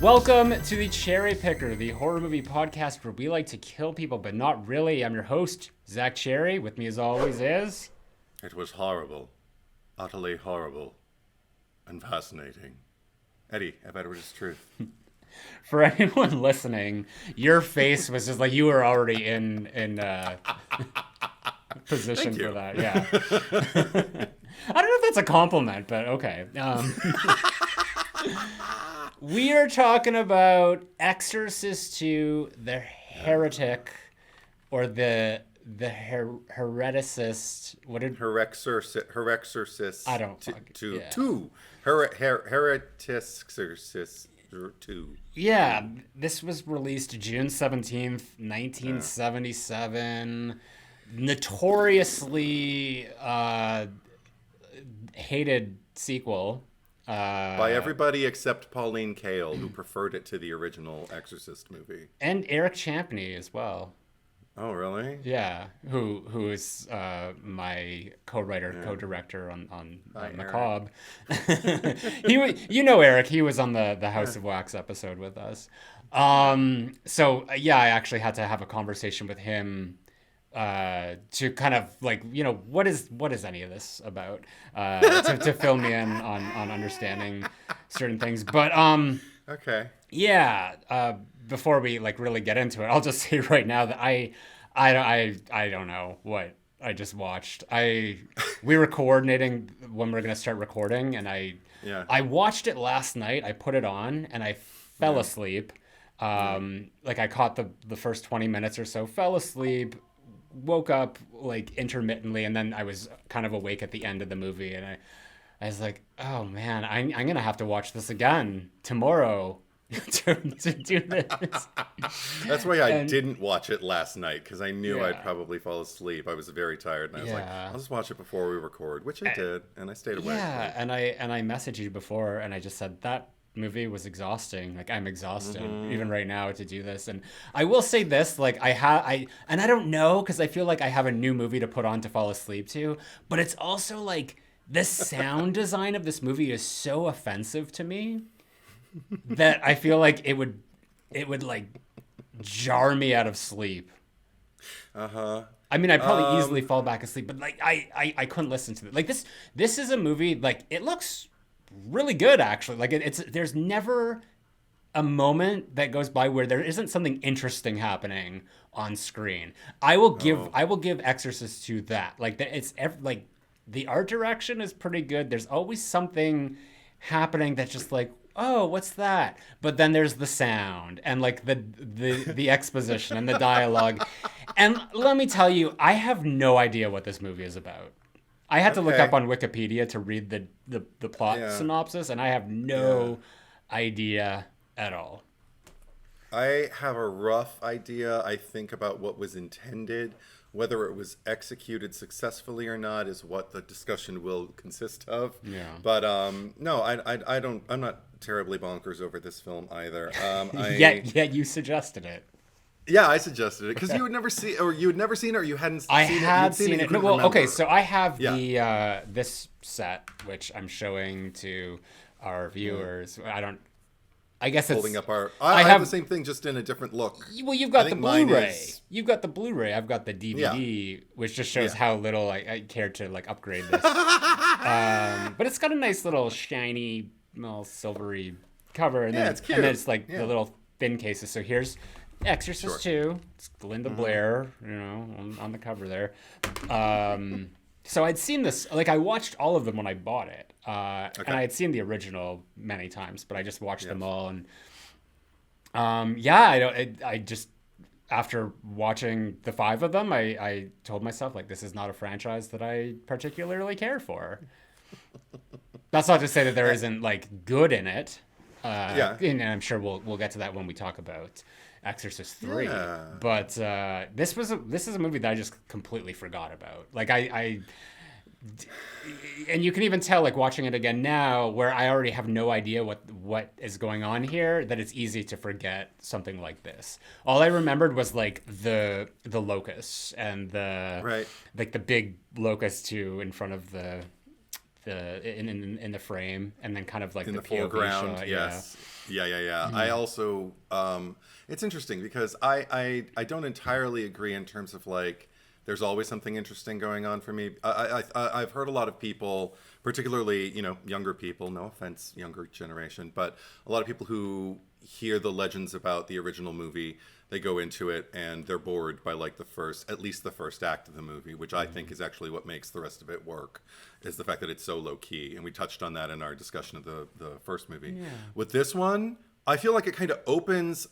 Welcome to the Cherry Picker, the horror movie podcast where we like to kill people, but not really. I'm your host, Zach Cherry. With me as always is... It was horrible. Utterly horrible. And fascinating. Eddie, I bet it was truth. For anyone listening, your face was just like you were already in position for that. Yeah. I don't know if that's a compliment, but okay. We are talking about Exorcist II, the Heretic, or the Hereticist. What did Herexorcist? I don't. Hereticist 2. Yeah, this was released June 17th, 1977. Notoriously hated sequel. By everybody except Pauline Kael, who preferred it to the original Exorcist movie. And Eric Champney as well. Oh, really? Yeah, who is my co-writer, co-director on MACABRE. Eric. He was on the House of Wax episode with us. So yeah, I actually had to have a conversation with him to kind of like, what is any of this about, to fill me in on understanding certain things. But okay. Yeah. Before we like really get into it, I'll just say right now that I don't know what I just watched. We were coordinating when we were gonna start recording, and I watched it last night. I put it on and I fell asleep. Like I caught the first 20 minutes or so, fell asleep, woke up like intermittently, and then I was kind of awake at the end of the movie, and I was like, oh man, I'm gonna have to watch this again tomorrow to do this. That's why I didn't watch it last night, because I knew I'd probably fall asleep. I was very tired, and I was like, I'll just watch it before we record, which I did, and I stayed awake. Yeah, and I messaged you before, and I just said that movie was exhausting. Like, I'm exhausted even right now to do this. And I will say this, like I don't know, because I feel like I have a new movie to put on to fall asleep to, but it's also like the sound design of this movie is so offensive to me that I feel like it would like jar me out of sleep. I mean, I'd probably easily fall back asleep, but like I couldn't listen to it. Like this is a movie, like it looks really good actually. Like there's never a moment that goes by where there isn't something interesting happening on screen. I will give Exorcist II that. Like like the art direction is pretty good. There's always something happening that's just like, oh, what's that? But then there's the sound and like the exposition and the dialogue. And let me tell you, I have no idea what this movie is about. I had to look up on Wikipedia to read the plot synopsis, and I have no idea at all. I have a rough idea, I think, about what was intended. Whether it was executed successfully or not is what the discussion will consist of. Yeah. But no, I don't. I'm not terribly bonkers over this film either. Yet you suggested it. Yeah, I suggested it because you had never seen, or you had never seen it, or you hadn't. I seen had it. seen it. No, well, okay, so I have the this set, which I'm showing to our viewers. I guess it's holding up our. I have the same thing, just in a different look. Well, you've got the Blu-ray. You've got the Blu-ray. I've got the DVD, which just shows how little I cared to like upgrade this. But it's got a nice little shiny, silvery cover, and then it's cute. And then it's like the little thin cases. So here's Exorcist II. It's Linda Blair, on the cover there. So I'd seen this, like I watched all of them when I bought it. And I had seen the original many times, but I just watched them all. And I just, after watching the 5 of them, I told myself, like, this is not a franchise that I particularly care for. That's not to say that there isn't, like, good in it. And I'm sure we'll get to that when we talk about Exorcist 3. Yeah. But this is a movie that I just completely forgot about. Like and you can even tell, like watching it again now, where I already have no idea what is going on here, that it's easy to forget something like this. All I remembered was like the locusts and the like the big locust too in front of the in the frame, and then kind of like in the POV foreground. shot. Yes. Yeah. I also it's interesting because I don't entirely agree in terms of like there's always something interesting going on for me. I've heard a lot of people, particularly, younger people, no offense, younger generation, but a lot of people who hear the legends about the original movie, they go into it and they're bored by like at least the first act of the movie, which I think is actually what makes the rest of it work, is the fact that it's so low key. And we touched on that in our discussion of the first movie. Yeah. With this one, I feel like it kind of opens,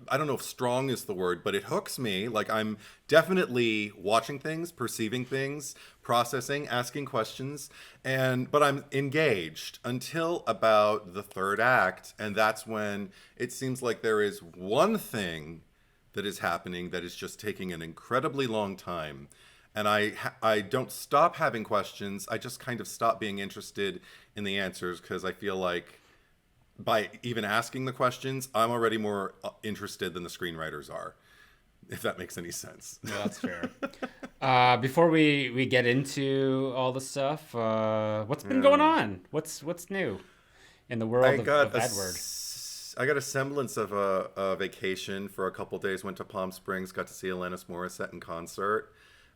I don't know if strong is the word, but it hooks me. Like I'm definitely watching things, perceiving things, processing, asking questions, but I'm engaged until about the third act. And that's when it seems like there is one thing that is happening that is just taking an incredibly long time. And I don't stop having questions. I just kind of stop being interested in the answers because I feel like by even asking the questions, I'm already more interested than the screenwriters are, if that makes any sense. Yeah, that's fair. Before we get into all the stuff, what's been going on? What's new in the world of Edward? I got a semblance of a vacation for a couple days. Went to Palm Springs, got to see Alanis Morissette in concert,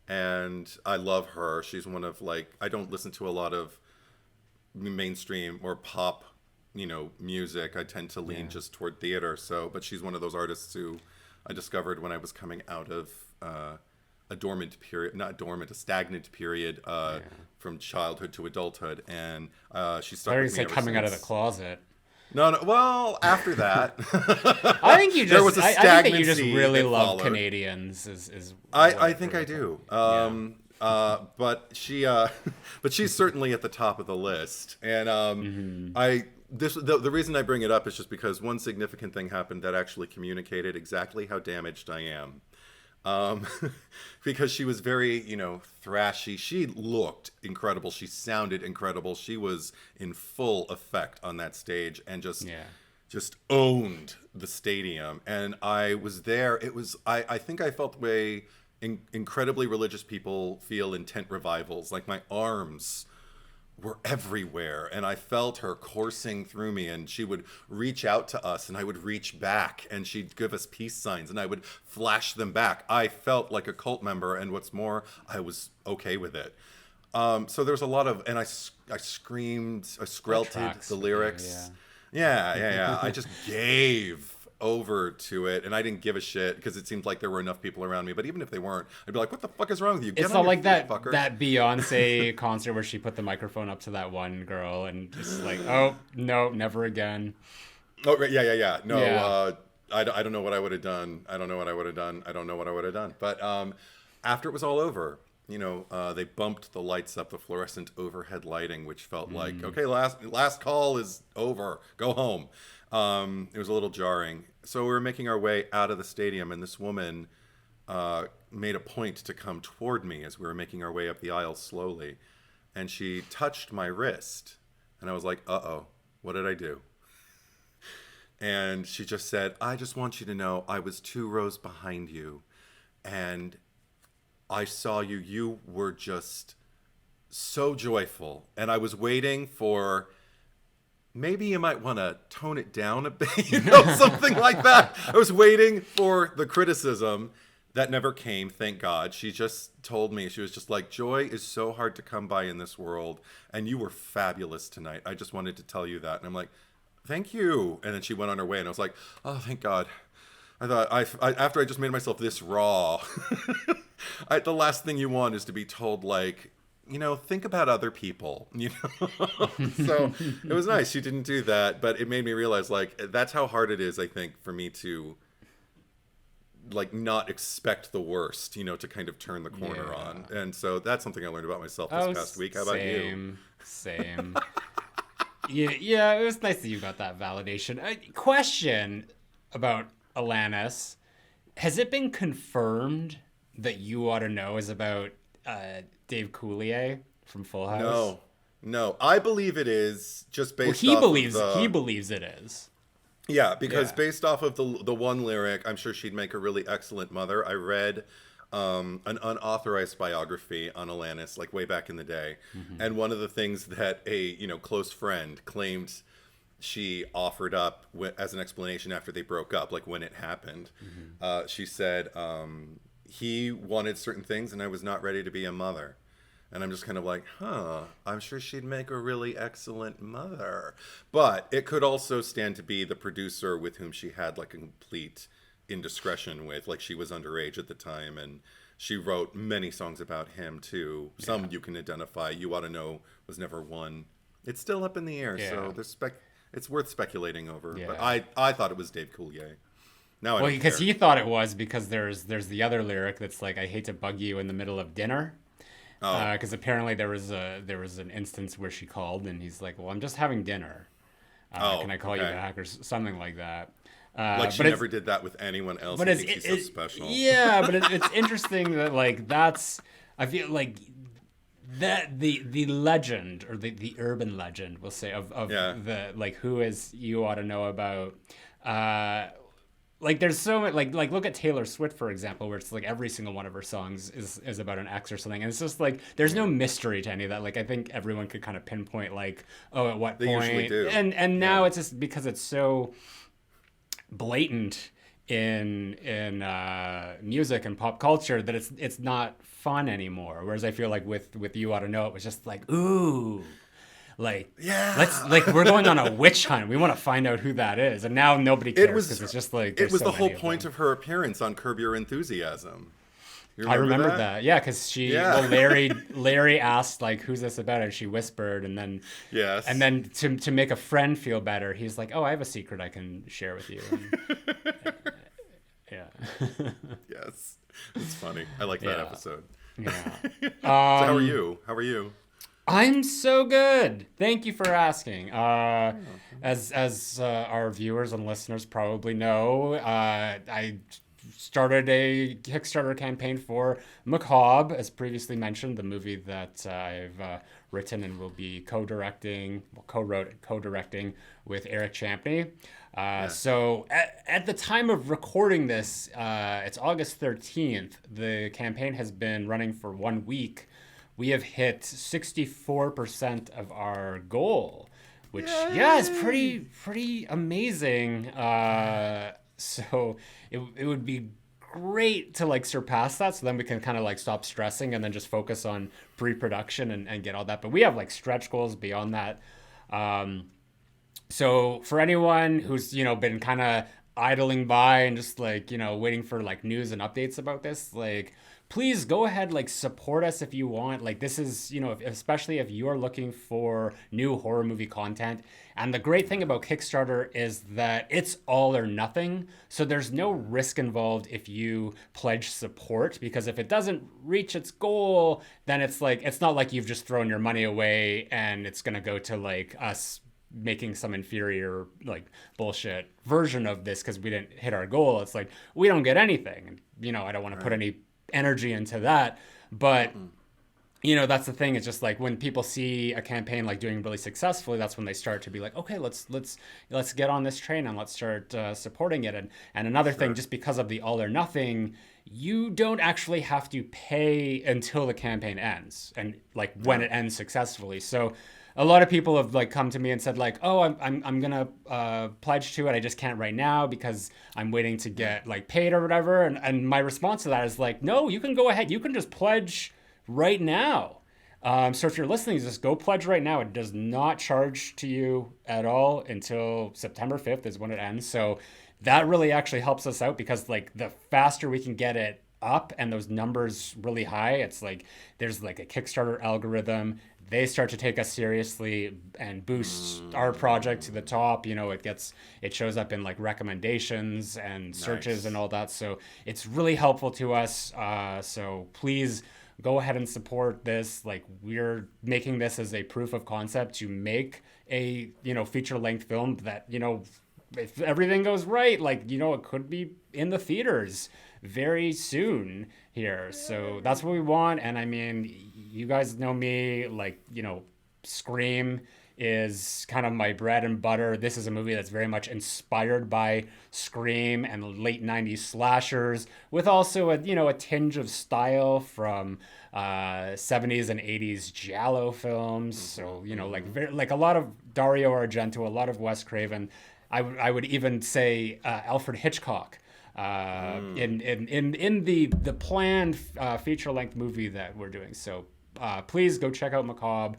and I love her. She's one of I don't listen to a lot of mainstream or pop music. I tend to lean just toward theater. But she's one of those artists who I discovered when I was coming out of a stagnant period from childhood to adulthood. And she stuck with me ever coming since. Out of the closet. No. Well, after that, I think you just. There was a I think that you just really love followed. Canadians. I think I do. But she's certainly at the top of the list. And the reason I bring it up is just because one significant thing happened that actually communicated exactly how damaged I am. Because she was very, thrashy. She looked incredible. She sounded incredible. She was in full effect on that stage and just owned the stadium. And I was there. It was, I think I felt the way incredibly religious people feel in tent revivals. Like my arms were everywhere, and I felt her coursing through me, and she would reach out to us and I would reach back, and she'd give us peace signs and I would flash them back. I felt like a cult member, and what's more, I was okay with it. So there's a lot of, and I screamed, I skrelted the lyrics. Yeah. I just gave over to it, and I didn't give a shit because it seemed like there were enough people around me. But even if they weren't, I'd be like, "What the fuck is wrong with you?" It's not like that Beyonce concert where she put the microphone up to that one girl and just like, "Oh no, never again." Oh yeah. No, I don't know what I would have done. I don't know what I would have done. But after it was all over, they bumped the lights up, the fluorescent overhead lighting, which felt like, okay, last call is over. Go home. It was a little jarring. So we were making our way out of the stadium, and this woman made a point to come toward me as we were making our way up the aisle slowly. And she touched my wrist. And I was like, uh-oh, what did I do? And she just said, "I just want you to know I was 2 rows behind you. And I saw you. You were just so joyful. And I was waiting for... maybe you might want to tone it down a bit, something like that." I was waiting for the criticism that never came, thank God. She just told me, she was just like, "Joy is so hard to come by in this world, and you were fabulous tonight. I just wanted to tell you that." And I'm like, "Thank you." And then she went on her way, and I was like, "Oh, thank God." I thought, after I just made myself this raw, the last thing you want is to be told, like, think about other people, So it was nice. She didn't do that, but it made me realize, like, that's how hard it is, I think, for me to, like, not expect the worst, to kind of turn the corner on. And so that's something I learned about myself this past week. How about you? Same. Yeah, it was nice that you got that validation. Question about Alanis. Has it been confirmed that You Ought to Know is about Dave Coulier from Full House? No. I believe it is just based off of he believes it is. Yeah, because based off of the one lyric, I'm sure she'd make a really excellent mother. I read an unauthorized biography on Alanis, like way back in the day. And one of the things that a close friend claimed she offered up as an explanation after they broke up, like when it happened, she said, he wanted certain things and I was not ready to be a mother. And I'm just kind of like, I'm sure she'd make a really excellent mother. But it could also stand to be the producer with whom she had like a complete indiscretion with. Like, she was underage at the time, and she wrote many songs about him too. Some you can identify. You Ought to Know was never one. It's still up in the air, so there's it's worth speculating over. But I thought it was Dave Coulier. Now, well, because he thought it was, because there's the other lyric that's like, I hate to bug you in the middle of dinner. Because apparently there was an instance where she called and he's like, well, I'm just having dinner. Can I call you back, or something like that? Like she never did that with anyone else. But he's so special. Yeah, but it's interesting that like I feel like that the legend, or the urban legend, we'll say, of the like, who is You Ought to Know about. Like, there's so much, like look at Taylor Swift, for example, where it's like every single one of her songs is about an ex or something, and it's just like there's no mystery to any of that. Like, I think everyone could kind of pinpoint like, at what they point. Usually do. And now it's just because it's so blatant in music and pop culture that it's not fun anymore. Whereas I feel like with You Ought to Know, it was just like, ooh. Like, we're going on a witch hunt. We want to find out who that is. And now nobody cares, because it's just like, it was the whole point of her appearance on Curb Your Enthusiasm. I remember that. Yeah, because Larry asked, like, who's this about? And she whispered, and then to make a friend feel better, he's like, oh, I have a secret I can share with you. And, yes. It's funny. I like that episode. Yeah. So how are you? I'm so good. Thank you for asking. As our viewers and listeners probably know, I started a Kickstarter campaign for MACABRE, as previously mentioned, the movie that I've written and will be co-directing with Eric Champney. So at the time of recording this, it's August 13th. The campaign has been running for 1 week. We have hit 64% of our goal, which is pretty amazing. So it would be great to like surpass that, so then we can kind of like stop stressing and then just focus on pre-production and get all that. But we have like stretch goals beyond that. So for anyone who's been kind of idling by and just like waiting for like news and updates about this, like, please go ahead, like, support us if you want. Like, this is, especially if you're looking for new horror movie content. And the great thing about Kickstarter is that it's all or nothing. So there's no risk involved if you pledge support, because if it doesn't reach its goal, then it's like, it's not like you've just thrown your money away and it's going to go to like us making some inferior like bullshit version of this because we didn't hit our goal. It's like, we don't get anything. And, I don't want to put any energy into that, but that's the thing. It's just like when people see a campaign like doing really successfully, that's when they start to be like, okay, let's get on this train and let's start supporting it. And another thing, just because of the all or nothing, you don't actually have to pay until the campaign ends, and like when it ends successfully. So a lot of people have like come to me and said like, oh, I'm gonna pledge to it. I just can't right now because I'm waiting to get like paid or whatever. And my response to that is like, no, you can go ahead. You can just pledge right now. So if you're listening, just go pledge right now. It does not charge to you at all until September 5th is when it ends. So that really actually helps us out, because like the faster we can get it up and those numbers really high, it's like there's like a Kickstarter algorithm. They start to take us seriously and boost our project to the top. It shows up in like recommendations and searches and all that. So it's really helpful to us. So please go ahead and support this. Like, we're making this as a proof of concept to make a, feature length film that, if everything goes right, like, it could be in the theaters very soon here. So that's what we want. And I mean, you guys know me, like, Scream is kind of my bread and butter. This is a movie that's very much inspired by Scream and late 90s slashers, with also a tinge of style from 70s and 80s giallo films. So, like a lot of Dario Argento, a lot of Wes Craven. I would even say Alfred Hitchcock. In the planned feature length movie that we're doing. So please go check out Macabre.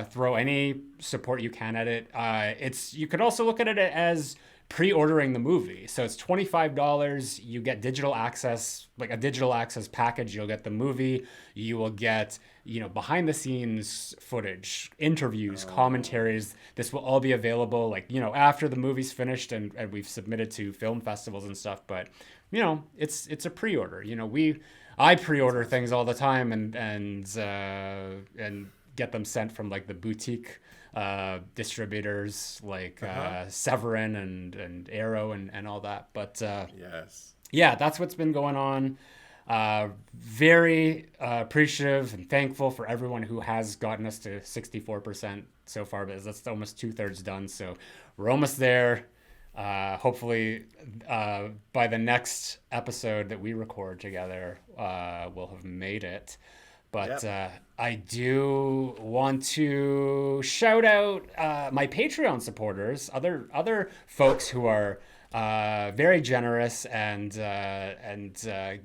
Throw any support you can at it. You could also look at it as pre-ordering the movie. So it's $25. You get digital access, like a digital access package. You'll get the movie. You will get, behind the scenes footage, interviews, commentaries. This will all be available after the movie's finished and we've submitted to film festivals and stuff. But, it's a pre-order. I pre-order things all the time and get them sent from like the boutique distributors like Severin and Arrow and all that. But yeah, that's what's been going on. Very appreciative and thankful for everyone who has gotten us to 64% so far, but that's almost 2/3 done. So we're almost there. Hopefully by the next episode that we record together, we'll have made it. But I do want to shout out my Patreon supporters, other folks who are very generous and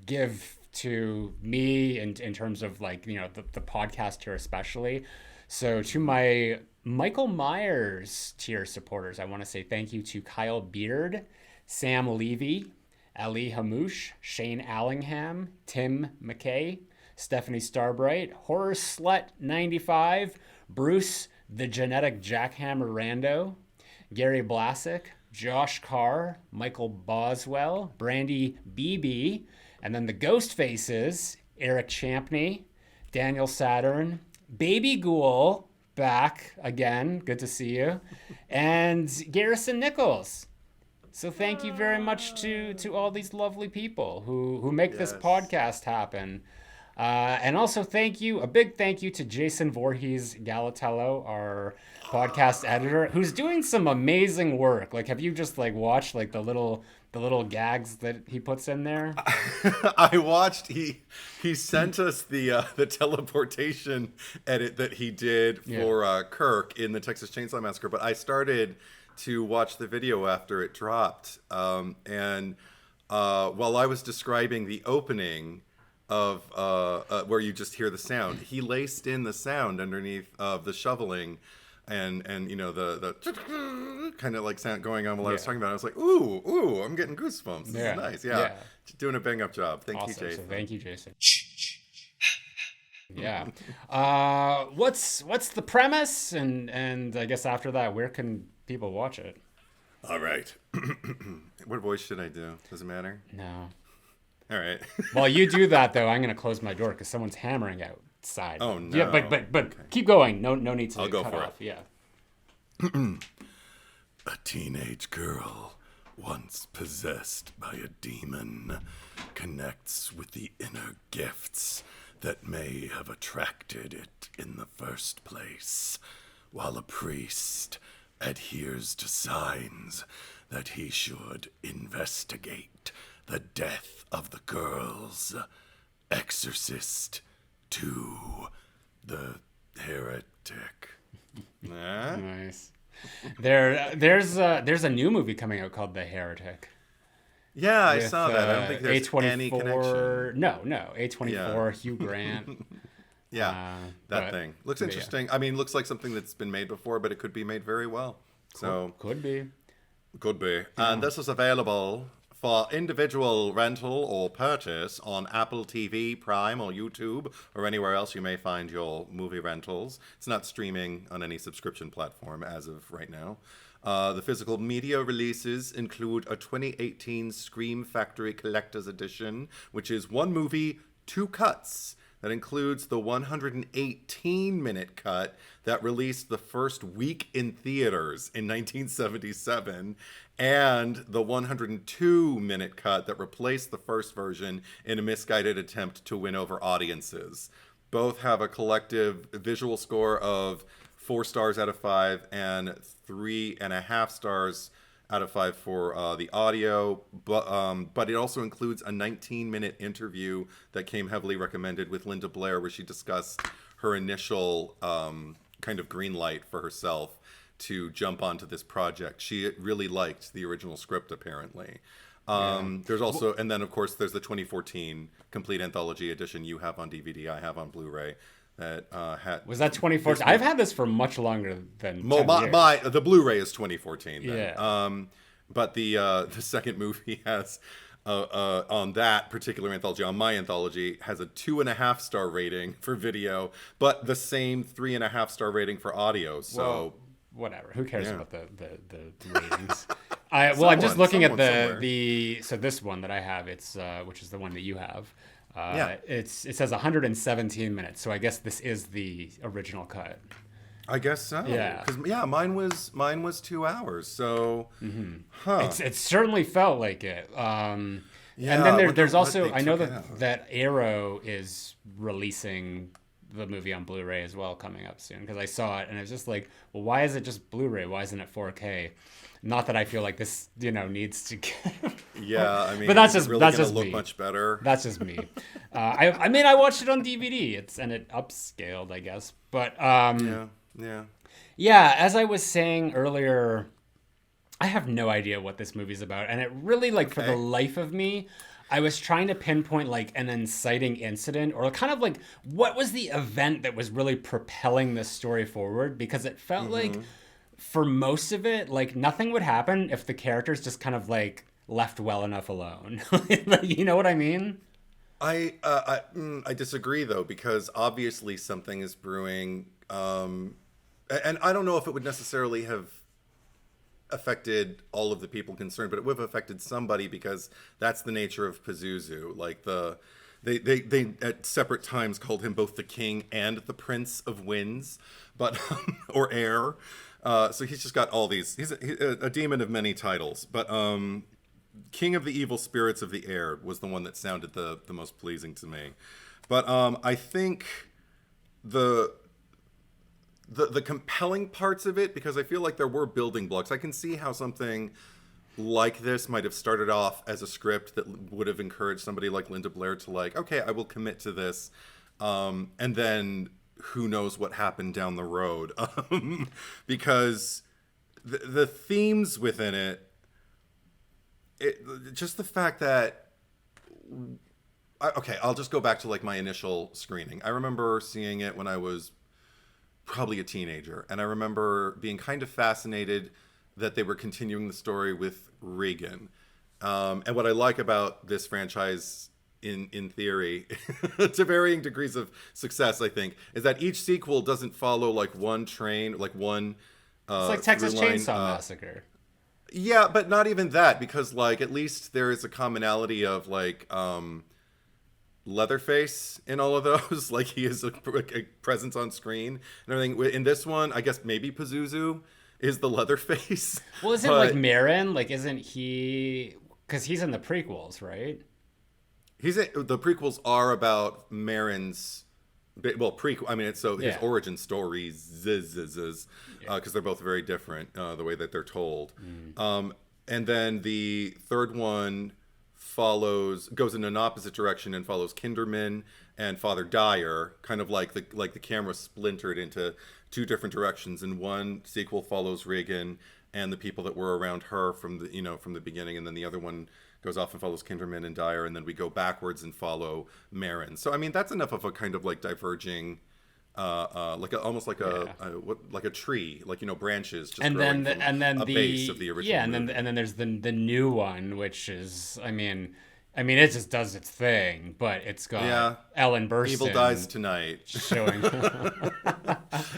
give to me in terms of the podcast here especially. So to my Michael Myers tier supporters, I want to say thank you to Kyle Beard, Sam Levy, Ali Hamouche, Shane Allingham, Tim McKay, Stephanie Starbright, Horror Slut 95, Bruce the Genetic Jackhammer Rando, Gary Blasick, Josh Carr, Michael Boswell, Brandy BB, and then the Ghost Faces, Eric Champney, Daniel Saturn, Baby Ghoul, back again, good to see you, and Garrison Nichols. So thank you very much to all these lovely people who make this podcast happen. And also a big thank you to Jason Voorhees Galatello, our podcast editor, who's doing some amazing work. Like, have you just watched the little gags that he puts in there? I watched. He sent us the teleportation edit that he did for Kirk in the Texas Chainsaw Massacre. But I started to watch the video after it dropped, and while I was describing the opening of where you just hear the sound, he laced in the sound underneath of the shoveling and the kind of sound going on while I was talking about it. I was like, ooh, I'm getting goosebumps. This is nice. Yeah. Doing a bang up job. Thank you, Jason. So thank you, Jason. Yeah. What's the premise? And I guess after that, where can people watch it? All right. What voice should I do? Does it matter? No. All right. While you do that, though, I'm going to close my door because someone's hammering outside. Oh, no. Yeah, but okay. Keep going. No need to I'll go cut for off. it. Yeah. A teenage girl, once possessed by a demon, connects with the inner gifts that may have attracted it in the first place, while a priest adheres to signs that he should investigate the death of the girls. Exorcist II, the Heretic. Nice. There's a new movie coming out called The Heretic. Yeah, I saw that. I don't think there's any connection. No, A24, Hugh Grant. That thing. Looks interesting. I mean, looks like something that's been made before, but it could be made very well. So Could be. Yeah. And this is available for individual rental or purchase on Apple TV, Prime, or YouTube, or anywhere else you may find your movie rentals. It's not streaming on any subscription platform as of right now. The physical media releases include a 2018 Scream Factory Collector's Edition, which is one movie, two cuts. That includes the 118-minute cut that released the first week in theaters in 1977, and the 102-minute cut that replaced the first version in a misguided attempt to win over audiences. Both have a collective visual score of 4 stars out of 5 and 3.5 stars out of 5 for the audio, but it also includes a 19-minute interview that came heavily recommended with Linda Blair, where she discussed her initial kind of green light for herself to jump onto this project. She really liked the original script, apparently. There's also, and then of course there's the 2014 complete anthology edition you have on DVD, I have on Blu-ray. That was that 2014? I've had this for much longer than 10 years. The Blu-ray is 2014. Then. Yeah. But the second movie has on that particular anthology, on my anthology, has a 2.5 star rating for video, but the same 3.5 star rating for audio. So well, whatever. Who cares about the ratings? I'm just looking at the so this one that I have. It's which is the one that you have. It says 117 minutes, so I guess this is the original cut. I guess so. Yeah, because mine was 2 hours. So, it certainly felt like it. And then there's also I know that Arrow is releasing the movie on Blu-ray as well coming up soon, because I saw it and it was just like, well, why is it just Blu-ray? Why isn't it 4K? Not that I feel like this, needs to get. Yeah, I mean, but that's just look me. Much better. That's just me. I watched it on DVD. And it upscaled, I guess. But yeah. As I was saying earlier, I have no idea what this movie's about, and it really, for the life of me, I was trying to pinpoint an inciting incident, or kind of what was the event that was really propelling this story forward, because it felt like for most of it, nothing would happen if the characters just kind of left well enough alone. You know what I mean? I disagree though, because obviously something is brewing, and I don't know if it would necessarily have affected all of the people concerned, but it would have affected somebody, because that's the nature of Pazuzu. They at separate times called him both the king and the prince of winds, but or air. So he's just got all these. He's a demon of many titles, but king of the evil spirits of the air was the one that sounded the most pleasing to me. But I think the compelling parts of it, because I feel like there were building blocks. I can see how something like this might have started off as a script that would have encouraged somebody like Linda Blair to okay, I will commit to this, and then who knows what happened down the road, because the themes within it, just the fact that, I'll just go back to my initial screening. I remember seeing it when I was probably a teenager, and I remember being kind of fascinated that they were continuing the story with Regan. And what I like about this franchise, in theory, to varying degrees of success, I think, is that each sequel doesn't follow one train, one. It's like Texas Chainsaw Massacre. Yeah, but not even that, because at least there is a commonality of Leatherface in all of those. He is a presence on screen and everything. In this one, I guess maybe Pazuzu is the Leatherface. Well, isn't Marin? Isn't he? Because he's in the prequels, right? The prequels are about Marin's. Well, prequel. I mean, it's his origin stories, because they're both very different the way that they're told. And then the third one goes in an opposite direction and follows Kinderman and Father Dyer, kind of like the camera splintered into two different directions. And one sequel follows Regan and the people that were around her from the beginning, and then the other one goes off and follows Kinderman and Dyer, and then we go backwards and follow Marin. So I mean, that's enough of a kind of diverging, almost like a tree, branches just growing from a base of the original. Yeah, and then there's the new one, which is I mean it just does its thing, but it's got Ellen Burstyn. Evil Dies Tonight. Showing.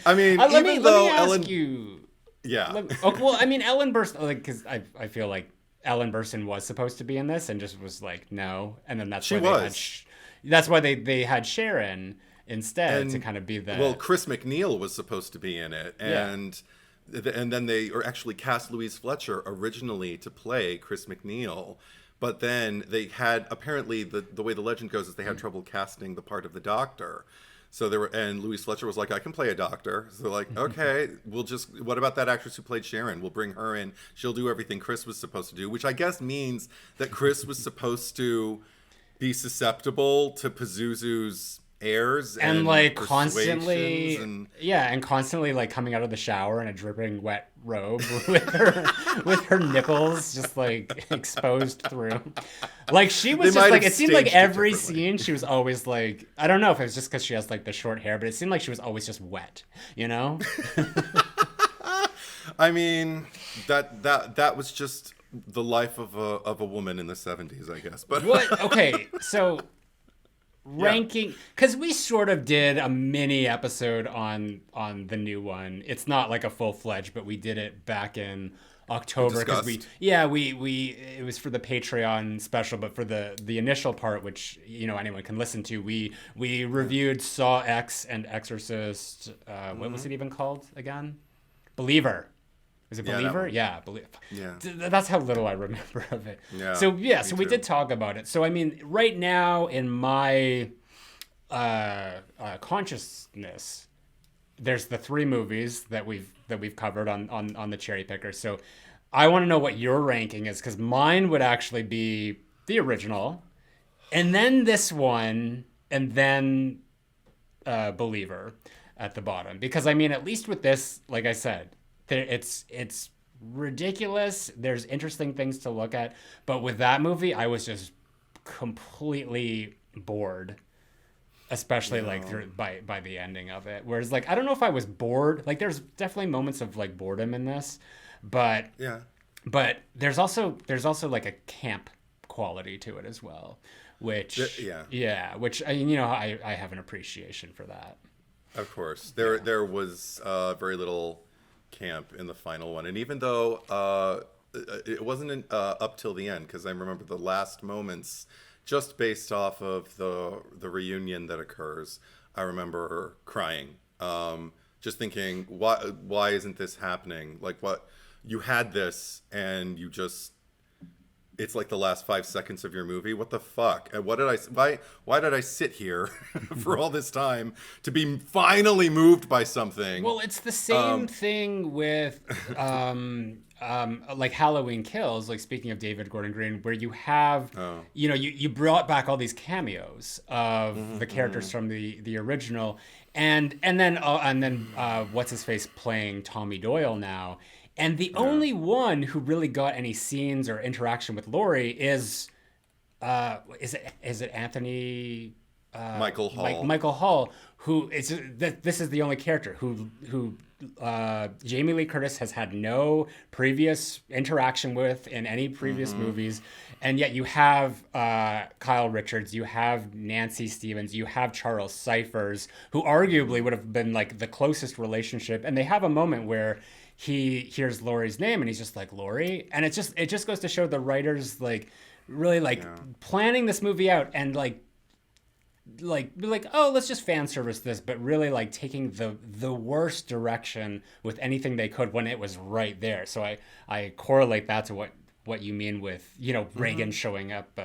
I mean, let me ask you. Yeah. Ellen Burstyn, because I feel like Ellen Burstyn was supposed to be in this and just was no, and then that's why they had Sharon instead, to kind of be the. Well, Chris McNeil was supposed to be in it, and then they actually cast Louise Fletcher originally to play Chris McNeil, but then they had, apparently the way the legend goes is they had trouble casting the part of the Doctor. So there were, and Louise Fletcher was like, I can play a doctor. So they're like, okay, what about that actress who played Sharon? We'll bring her in. She'll do everything Chris was supposed to do, which I guess means that Chris was supposed to be susceptible to Pazuzu's airs and like constantly like coming out of the shower in a dripping wet robe with her nipples just like exposed through. Like she was just like, it seemed like every scene she was always like, I don't know if it was just because she has like the short hair, but it seemed like she was always just wet, you know? I mean, that was just the life of a woman in the 70s, I guess. But what? Okay, so ranking, because we sort of did a mini episode on the new one. It's not like a full-fledged, but we did it back in October because we it was for the Patreon special, but for the initial part, which anyone can listen to, we reviewed Saw X and Exorcist. What was it even called again? Believer. Is it Believer? Yeah, Yeah. That's how little I remember of it. Yeah. So we did talk about it. So I mean, right now in my consciousness, there's the 3 movies that we've covered on the Cherry Picker. So I want to know what your ranking is, because mine would actually be the original, and then this one, and then Believer at the bottom. Because I mean, at least with this, like I said, it's ridiculous. There's interesting things to look at, but with that movie, I was just completely bored, especially like by the ending of it. Whereas like I don't know if I was bored. Like there's definitely moments of like boredom in this, but there's also like a camp quality to it as well, which which I have an appreciation for that. Of course, there was very little camp in the final one, and even though it wasn't up till the end, because I remember the last moments, just based off of the reunion that occurs, I remember crying, just thinking, why isn't this happening? Like, what, you had this and you just, it's like the last 5 seconds of your movie. What the fuck? And why did I sit here for all this time to be finally moved by something? Well, it's the same thing with like Halloween Kills, like speaking of David Gordon Green, where you have you brought back all these cameos of the characters from the original, and then what's his face playing Tommy Doyle now. And the only one who really got any scenes or interaction with Laurie is it Anthony Michael Hall. Michael Hall, who is this is the only character who Jamie Lee Curtis has had no previous interaction with in any previous movies, and yet you have Kyle Richards, you have Nancy Stevens, you have Charles Cyphers, who arguably would have been like the closest relationship, and they have a moment where he hears Laurie's name and he's just like, Laurie, and it just goes to show the writers like really like planning this movie out and like oh, let's just fan service this, but really like taking the worst direction with anything they could when it was right there. So I correlate that to what you mean with Reagan showing up.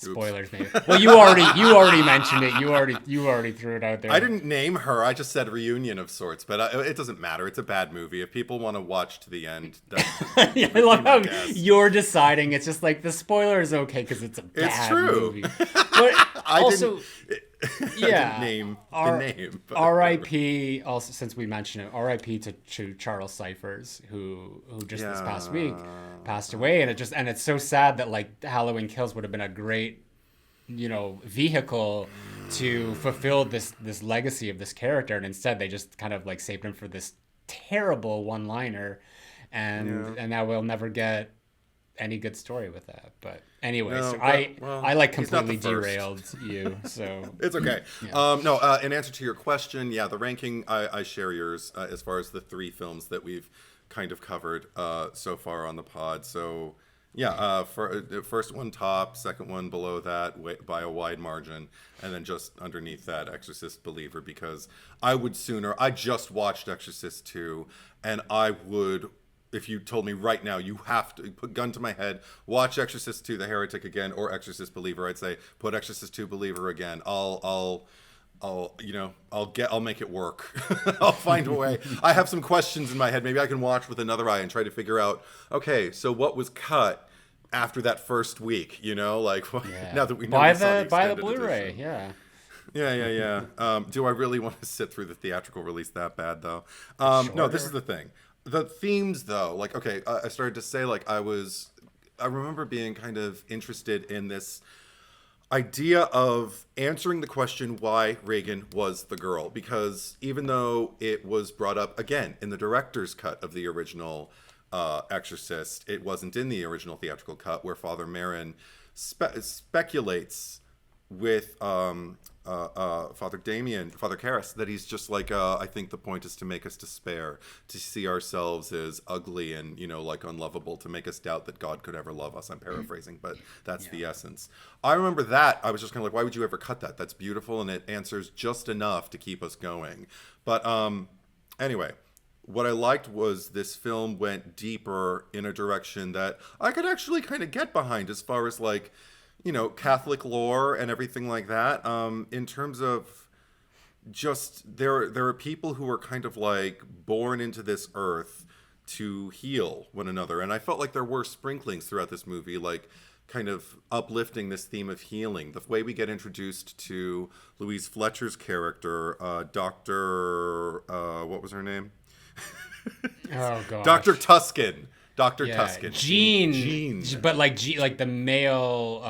Spoilers, maybe. Well, you already mentioned it. You already threw it out there. I didn't name her. I just said reunion of sorts, but it doesn't matter. It's a bad movie. If people want to watch to the end, I love how you're deciding. It's just like the spoiler is okay because it's a bad movie. But also, I didn't name the name. R.I.P. Also, since we mentioned it, R.I.P. to Charles Cyphers, who just this past week passed away, and it's so sad that like Halloween Kills would have been a great vehicle to fulfill this legacy of this character, and instead they just kind of like saved him for this terrible one-liner, and now we'll never get any good story with that. But anyway, I like completely derailed you, so it's okay. In answer to your question, the ranking, I share yours as far as the 3 films that we've kind of covered so far on the pod. So for first one top, second one below that by a wide margin, and then just underneath that Exorcist Believer, because I just watched Exorcist 2, and I would, if you told me right now you have to put gun to my head, watch Exorcist 2 The Heretic again or Exorcist Believer, I'd say put Exorcist 2 Believer again. I'll make it work. I'll find a way. I have some questions in my head. Maybe I can watch with another eye and try to figure out, okay, so what was cut after that first week, like now that we know buy the Blu-ray. Edition. Yeah. Do I really want to sit through the theatrical release that bad though? No, this is the thing. The themes though, like, okay, I started to say, like, I remember being kind of interested in this idea of answering the question why Regan was the girl, because even though it was brought up again in the director's cut of the original Exorcist, it wasn't in the original theatrical cut, where Father Merrin speculates with Father Karras, that he's just like, I think the point is to make us despair, to see ourselves as ugly and, like unlovable, to make us doubt that God could ever love us. I'm paraphrasing, but that's the essence. I remember that. I was just kind of like, why would you ever cut that? That's beautiful, and it answers just enough to keep us going. But anyway, what I liked was this film went deeper in a direction that I could actually kind of get behind, as far as like, Catholic lore and everything like that. In terms of just there are people who are kind of like born into this earth to heal one another, and I felt like there were sprinklings throughout this movie, like kind of uplifting this theme of healing. The way we get introduced to Louise Fletcher's character, Dr. What was her name? Oh god. Dr. Tuscan. Tuscan. Jean. But like the male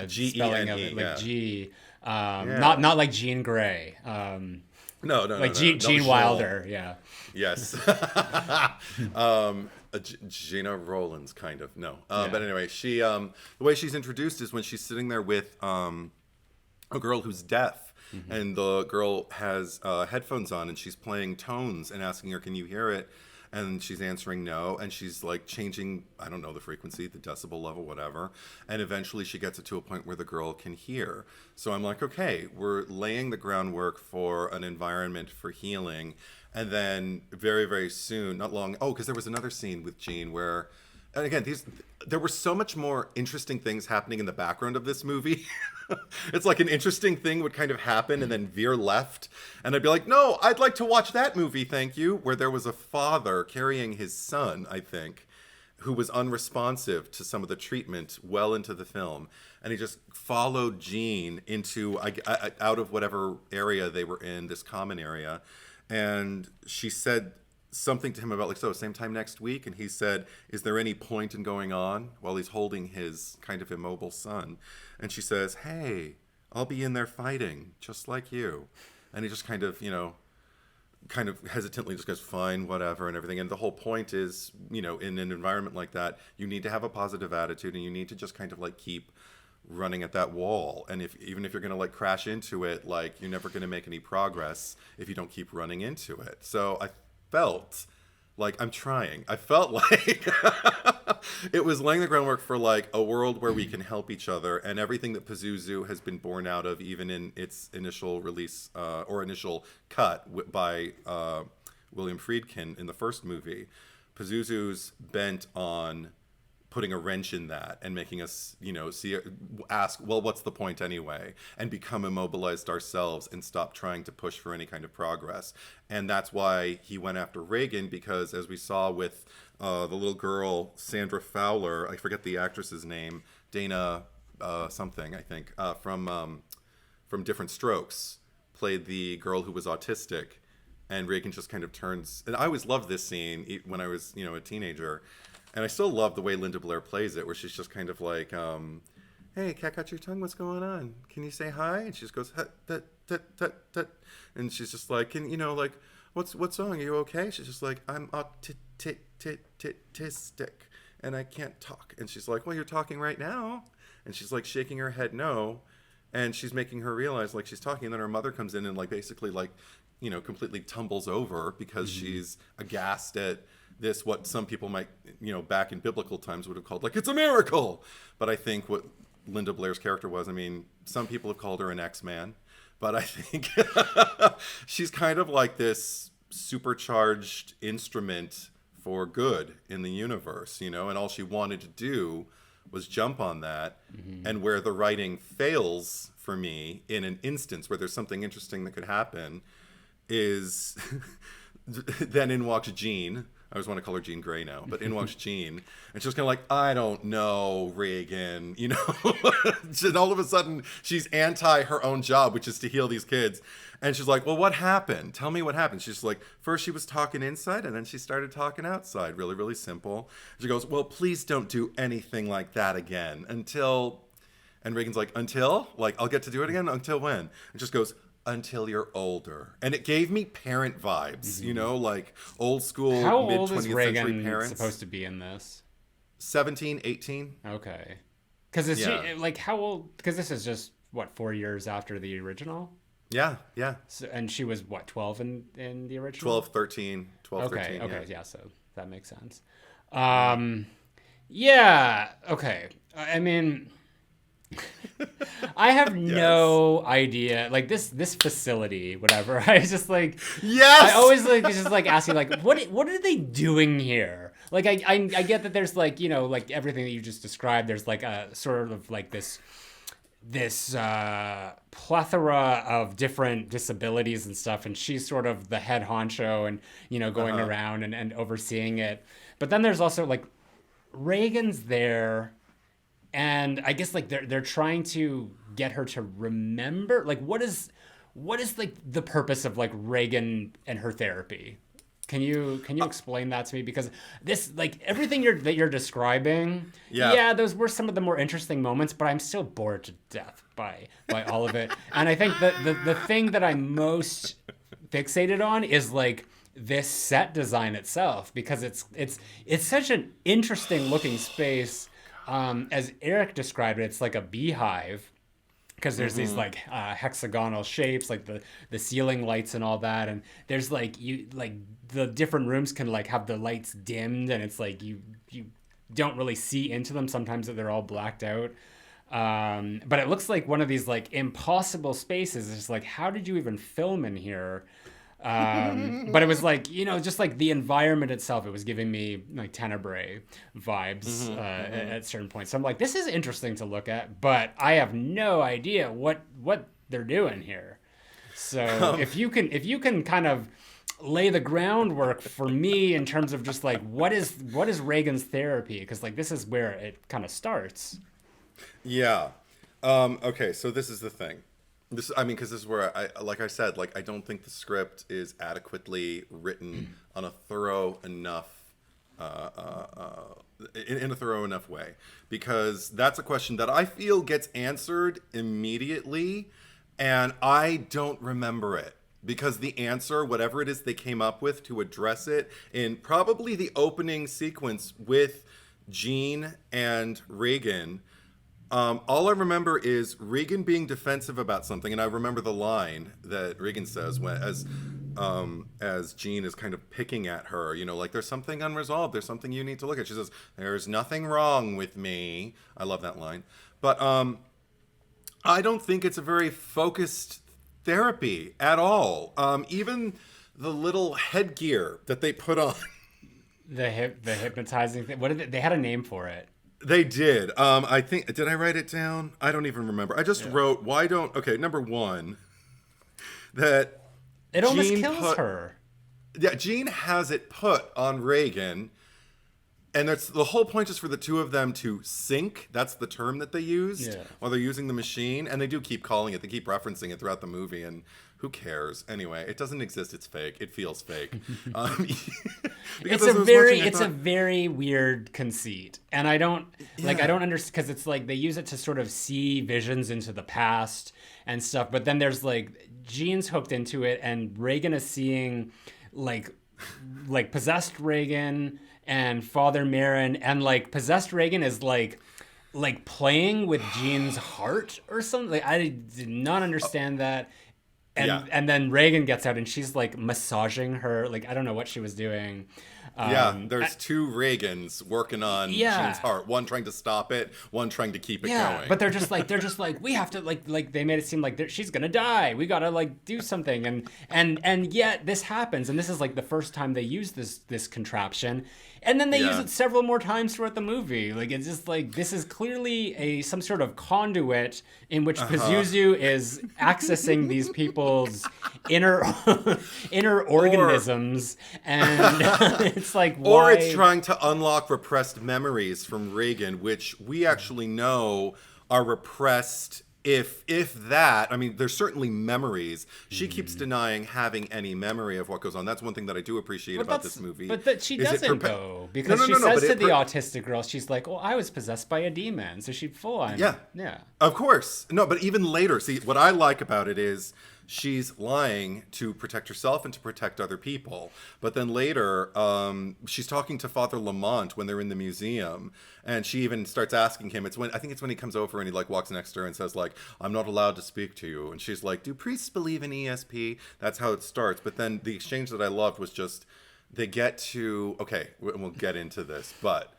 spelling of it, like G. Not like Jean Grey. No. Like Gene Wilder, yeah. Yes. Gina Rollins, kind of. No. But anyway, she the way she's introduced is when she's sitting there with a girl who's deaf. Mm-hmm. And the girl has headphones on, and she's playing tones and asking her, can you hear it? And she's answering no, and she's like changing, I don't know, the frequency, the decibel level, whatever. And eventually she gets it to a point where the girl can hear. So I'm like, okay, we're laying the groundwork for an environment for healing. And then very, very soon, not long, because there was another scene with Jean where, and again, there were so much more interesting things happening in the background of this movie. It's like an interesting thing would kind of happen and then veer left. And I'd be like, no, I'd like to watch that movie, thank you. Where there was a father carrying his son, I think, who was unresponsive to some of the treatment well into the film. And he just followed Jean into, out of whatever area they were in, this common area. And she said something to him about, like, so same time next week, and he said, is there any point in going on, while he's holding his kind of immobile son. And she says, hey, I'll be in there fighting just like you. And he just kind of hesitantly just goes, fine, whatever, and everything. And the whole point is, in an environment like that, you need to have a positive attitude, and you need to just kind of like keep running at that wall. And even if you're going to like crash into it, like, you're never going to make any progress if you don't keep running into it. So I felt like I'm trying. I felt like it was laying the groundwork for like a world where we can help each other, and everything that Pazuzu has been born out of, even in its initial release or initial cut by William Friedkin in the first movie. Pazuzu's bent on putting a wrench in that and making us, ask, well, what's the point anyway? And become immobilized ourselves and stop trying to push for any kind of progress. And that's why he went after Regan, because as we saw with the little girl, Sandra Fowler, I forget the actress's name, Dana something, I think, from Different Strokes, played the girl who was autistic. And Regan just kind of turns, and I always loved this scene when I was, a teenager. And I still love the way Linda Blair plays it, where she's just kind of like, hey, cat got your tongue, what's going on? Can you say hi? And she just goes, tut, tut, tut, tut. And she's just like, what's wrong? Are you okay? She's just like, I'm autistic and I can't talk. And she's like, well, you're talking right now. And she's like shaking her head no. And she's making her realize like she's talking. And then her mother comes in and like basically like, completely tumbles over because she's aghast at this, what some people might, back in biblical times would have called like, it's a miracle. But I think what Linda Blair's character was, some people have called her an X-Man, but I think she's kind of like this supercharged instrument for good in the universe, and all she wanted to do was jump on that. Mm-hmm. And where the writing fails for me in an instance where there's something interesting that could happen is then in walks Jean. I always want to call her Jean Grey now, but in walks Jean, and she's kind of like, I don't know, Reagan, you know? And all of a sudden, she's anti her own job, which is to heal these kids. And she's like, well, what happened? Tell me what happened. She's like, first she was talking inside, and then she started talking outside. Really, really simple. She goes, well, please don't do anything like that again until... And Reagan's like, until? Like, I'll get to do it again? Until when? And just goes, until you're older. And it gave me parent vibes, you know, like old school mid-20th century parents. Supposed to be in this? 17, 18. Okay. Because she, like, how old? Because this is just, what, 4 years after the original? Yeah, yeah. So, and she was, what, 12 in the original? 12, 13. 12, okay, 13, okay, yeah, so that makes sense. Yeah, okay. I mean... I have no idea. Like this facility, whatever. I was just like, yes. I always like just like asking like, what are they doing here? Like I get that there's like, you know, like everything that you just described. There's like a sort of like this plethora of different disabilities and stuff, and she's sort of the head honcho and, you know, going around and overseeing it. But then there's also like Reagan's there. And I guess like they're trying to get her to remember, like what is like the purpose of like Reagan and her therapy? Can you explain that to me? Because this, like everything that you're describing, yeah, those were some of the more interesting moments, but I'm still bored to death by all of it. And I think that the thing that I'm most fixated on is like this set design itself, because it's such an interesting looking space. As Eric described it, it's like a beehive, because there's these like hexagonal shapes, like the ceiling lights and all that, and there's like the different rooms can like have the lights dimmed, and it's like you don't really see into them sometimes, that they're all blacked out. But it looks like one of these like impossible spaces. It's like, how did you even film in here? But it was like, you know, just like the environment itself, it was giving me like Tenebrae vibes at certain points. So I'm like, this is interesting to look at, but I have no idea what they're doing here. So if you can kind of lay the groundwork for me in terms of just like what is Reagan's therapy, because like this is where it kind of starts. Yeah. Okay, so this is the thing. Because this is where I don't think the script is adequately written on a thorough enough, in a thorough enough way, because that's a question that I feel gets answered immediately, and I don't remember it, because the answer, whatever it is they came up with to address it in probably the opening sequence with Jean and Reagan. All I remember is Regan being defensive about something, and I remember the line that Regan says as Jean is kind of picking at her, you know, like, there's something unresolved, there's something you need to look at. She says, there's nothing wrong with me. I love that line. But I don't think it's a very focused therapy at all. Even the little headgear that they put on. The hypnotizing thing. What did they had a name for it. They did. I think, did I write it down? I don't even remember. I just wrote, number one, that it almost kills her. Yeah, Jean has it put on Reagan, and that's the whole point is for the two of them to sync. That's the term that they used while they're using the machine, and they do keep calling it. They keep referencing it throughout the movie, and who cares? Anyway, it doesn't exist. It's fake. It feels fake. It's a very weird conceit, and I don't understand, because it's like they use it to sort of see visions into the past and stuff. But then there's like Jean's hooked into it, and Reagan is seeing like possessed Reagan and Father Merrin, and like possessed Reagan is like playing with Jean's heart or something. Like, I did not understand that. And then Reagan gets out and she's like massaging her. Like, I don't know what she was doing. There's two Reagans working on Jean's heart. One trying to stop it, one trying to keep it going. But they're just like we have to like they made it seem like she's gonna die. We gotta like do something, and yet this happens, and this is like the first time they use this contraption, and then they use it several more times throughout the movie. Like, it's just like this is clearly some sort of conduit in which Pazuzu is accessing these people's inner organisms, and it's like, why? Or it's trying to unlock repressed memories from Reagan, which we actually know are repressed. If that, I mean, there's certainly memories. She keeps denying having any memory of what goes on. That's one thing that I do appreciate about this movie. But she doesn't, though, because she says to the autistic girl, she's like, "Well, I was possessed by a demon," so she'd full on. Yeah. Of course. No, but even later, see, what I like about it is she's lying to protect herself and to protect other people. But then later, she's talking to Father Lamont when they're in the museum, and she even starts asking him. I think it's when he comes over and he like walks next to her and says like, "I'm not allowed to speak to you." And she's like, "Do priests believe in ESP?" That's how it starts. But then the exchange that I loved was just they get to we'll get into this, but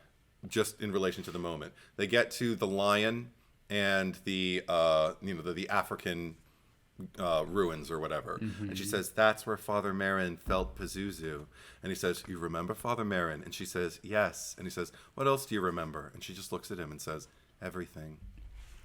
just in relation to the moment, they get to the lion and the the African ruins or whatever. And she says, "That's where Father Merrin felt Pazuzu." And he says, "You remember Father Merrin?" And she says, "Yes." And he says, "What else do you remember?" And she just looks at him and says, "Everything."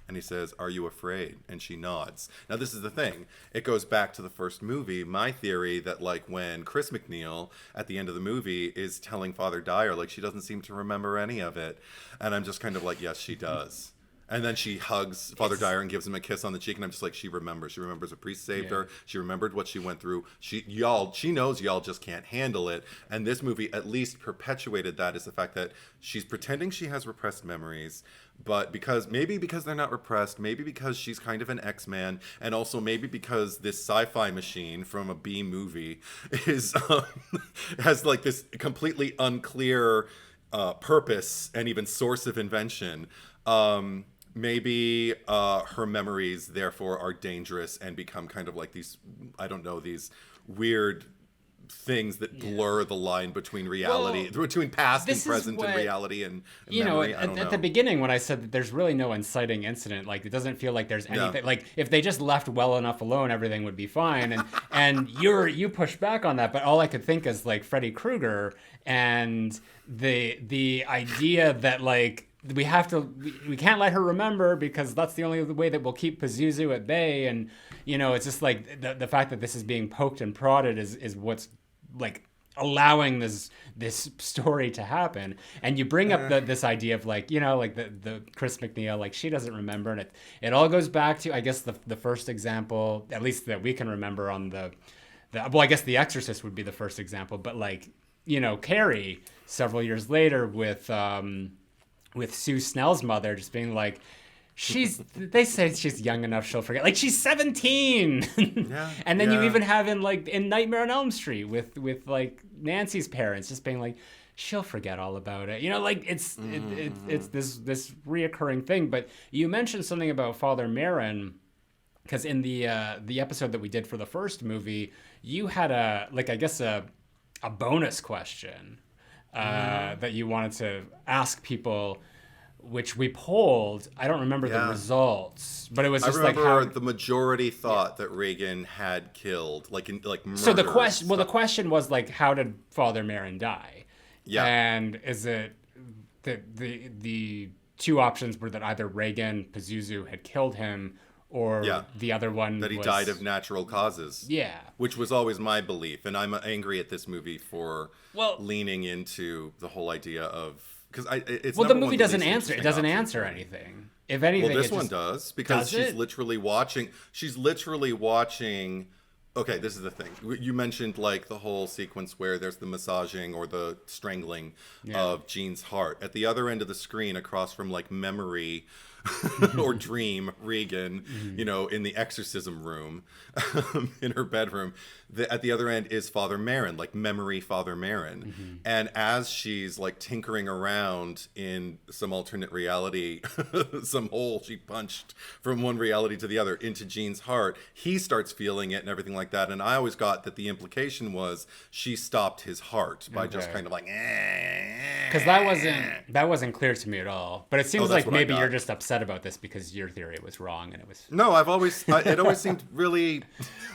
And he says, "Are you afraid?" And she nods. Now, this is the thing. It goes back to the first movie. My theory that, like, when Chris McNeil at the end of the movie is telling Father Dyer, like, she doesn't seem to remember any of it. And I'm just kind of like, yes, she does. And then she hugs Father Dyer and gives him a kiss on the cheek, and I'm just like, she remembers. She remembers a priest saved her. She remembered what she went through. She knows y'all just can't handle it. And this movie at least perpetuated that, is the fact that she's pretending she has repressed memories, but because they're not repressed, maybe because she's kind of an X-Man, and also maybe because this sci-fi machine from a B movie is has like this completely unclear purpose and even source of invention. Maybe her memories therefore are dangerous and become kind of like these weird things that blur the line between reality, between past and present and reality and memory. At the beginning when I said that there's really no inciting incident, like it doesn't feel like there's anything, like if they just left well enough alone, everything would be fine. And you push back on that, but all I could think is like Freddy Krueger and the idea that like, we can't let her remember because that's the only way that we'll keep Pazuzu at bay. And, it's just like the fact that this is being poked and prodded is what's like allowing this story to happen. And you bring up this idea of like, like the Chris McNeil, like she doesn't remember. And it all goes back to, I guess, the first example, at least that we can remember on well, I guess The Exorcist would be the first example, but like, Carrie several years later with Sue Snell's mother just being like, they say she's young enough she'll forget. Like, she's 17. And then you even have in Nightmare on Elm Street with like Nancy's parents just being like, she'll forget all about it. Like it's this reoccurring thing. But you mentioned something about Father Merrin, because in the episode that we did for the first movie, you had a bonus question that you wanted to ask people, which we polled. I don't remember the results, but it was just like how the majority thought that Reagan had killed, murder. So the question was like, how did Father Merrin die? Yeah, and is it the two options were that either Reagan, Pazuzu had killed him, or the other one that he died of natural causes. Yeah, which was always my belief, and I'm angry at this movie for leaning into the whole idea of, because the movie doesn't answer. It doesn't answer anything. If anything, this one does, because she's literally watching. Okay, this is the thing. You mentioned like the whole sequence where there's the massaging or the strangling of Jean's heart. At the other end of the screen, across from like memory, or dream Regan, in the exorcism room, in her bedroom. At the other end is Father Merrin, like memory Father Merrin. And as she's like tinkering around in some alternate reality, some hole she punched from one reality to the other into Jean's heart, he starts feeling it and everything like that. And I always got that the implication was she stopped his heart by just kind of like, because that wasn't clear to me at all. But it seems like maybe you're just upset about this because your theory was wrong and it was. No, it always seemed really.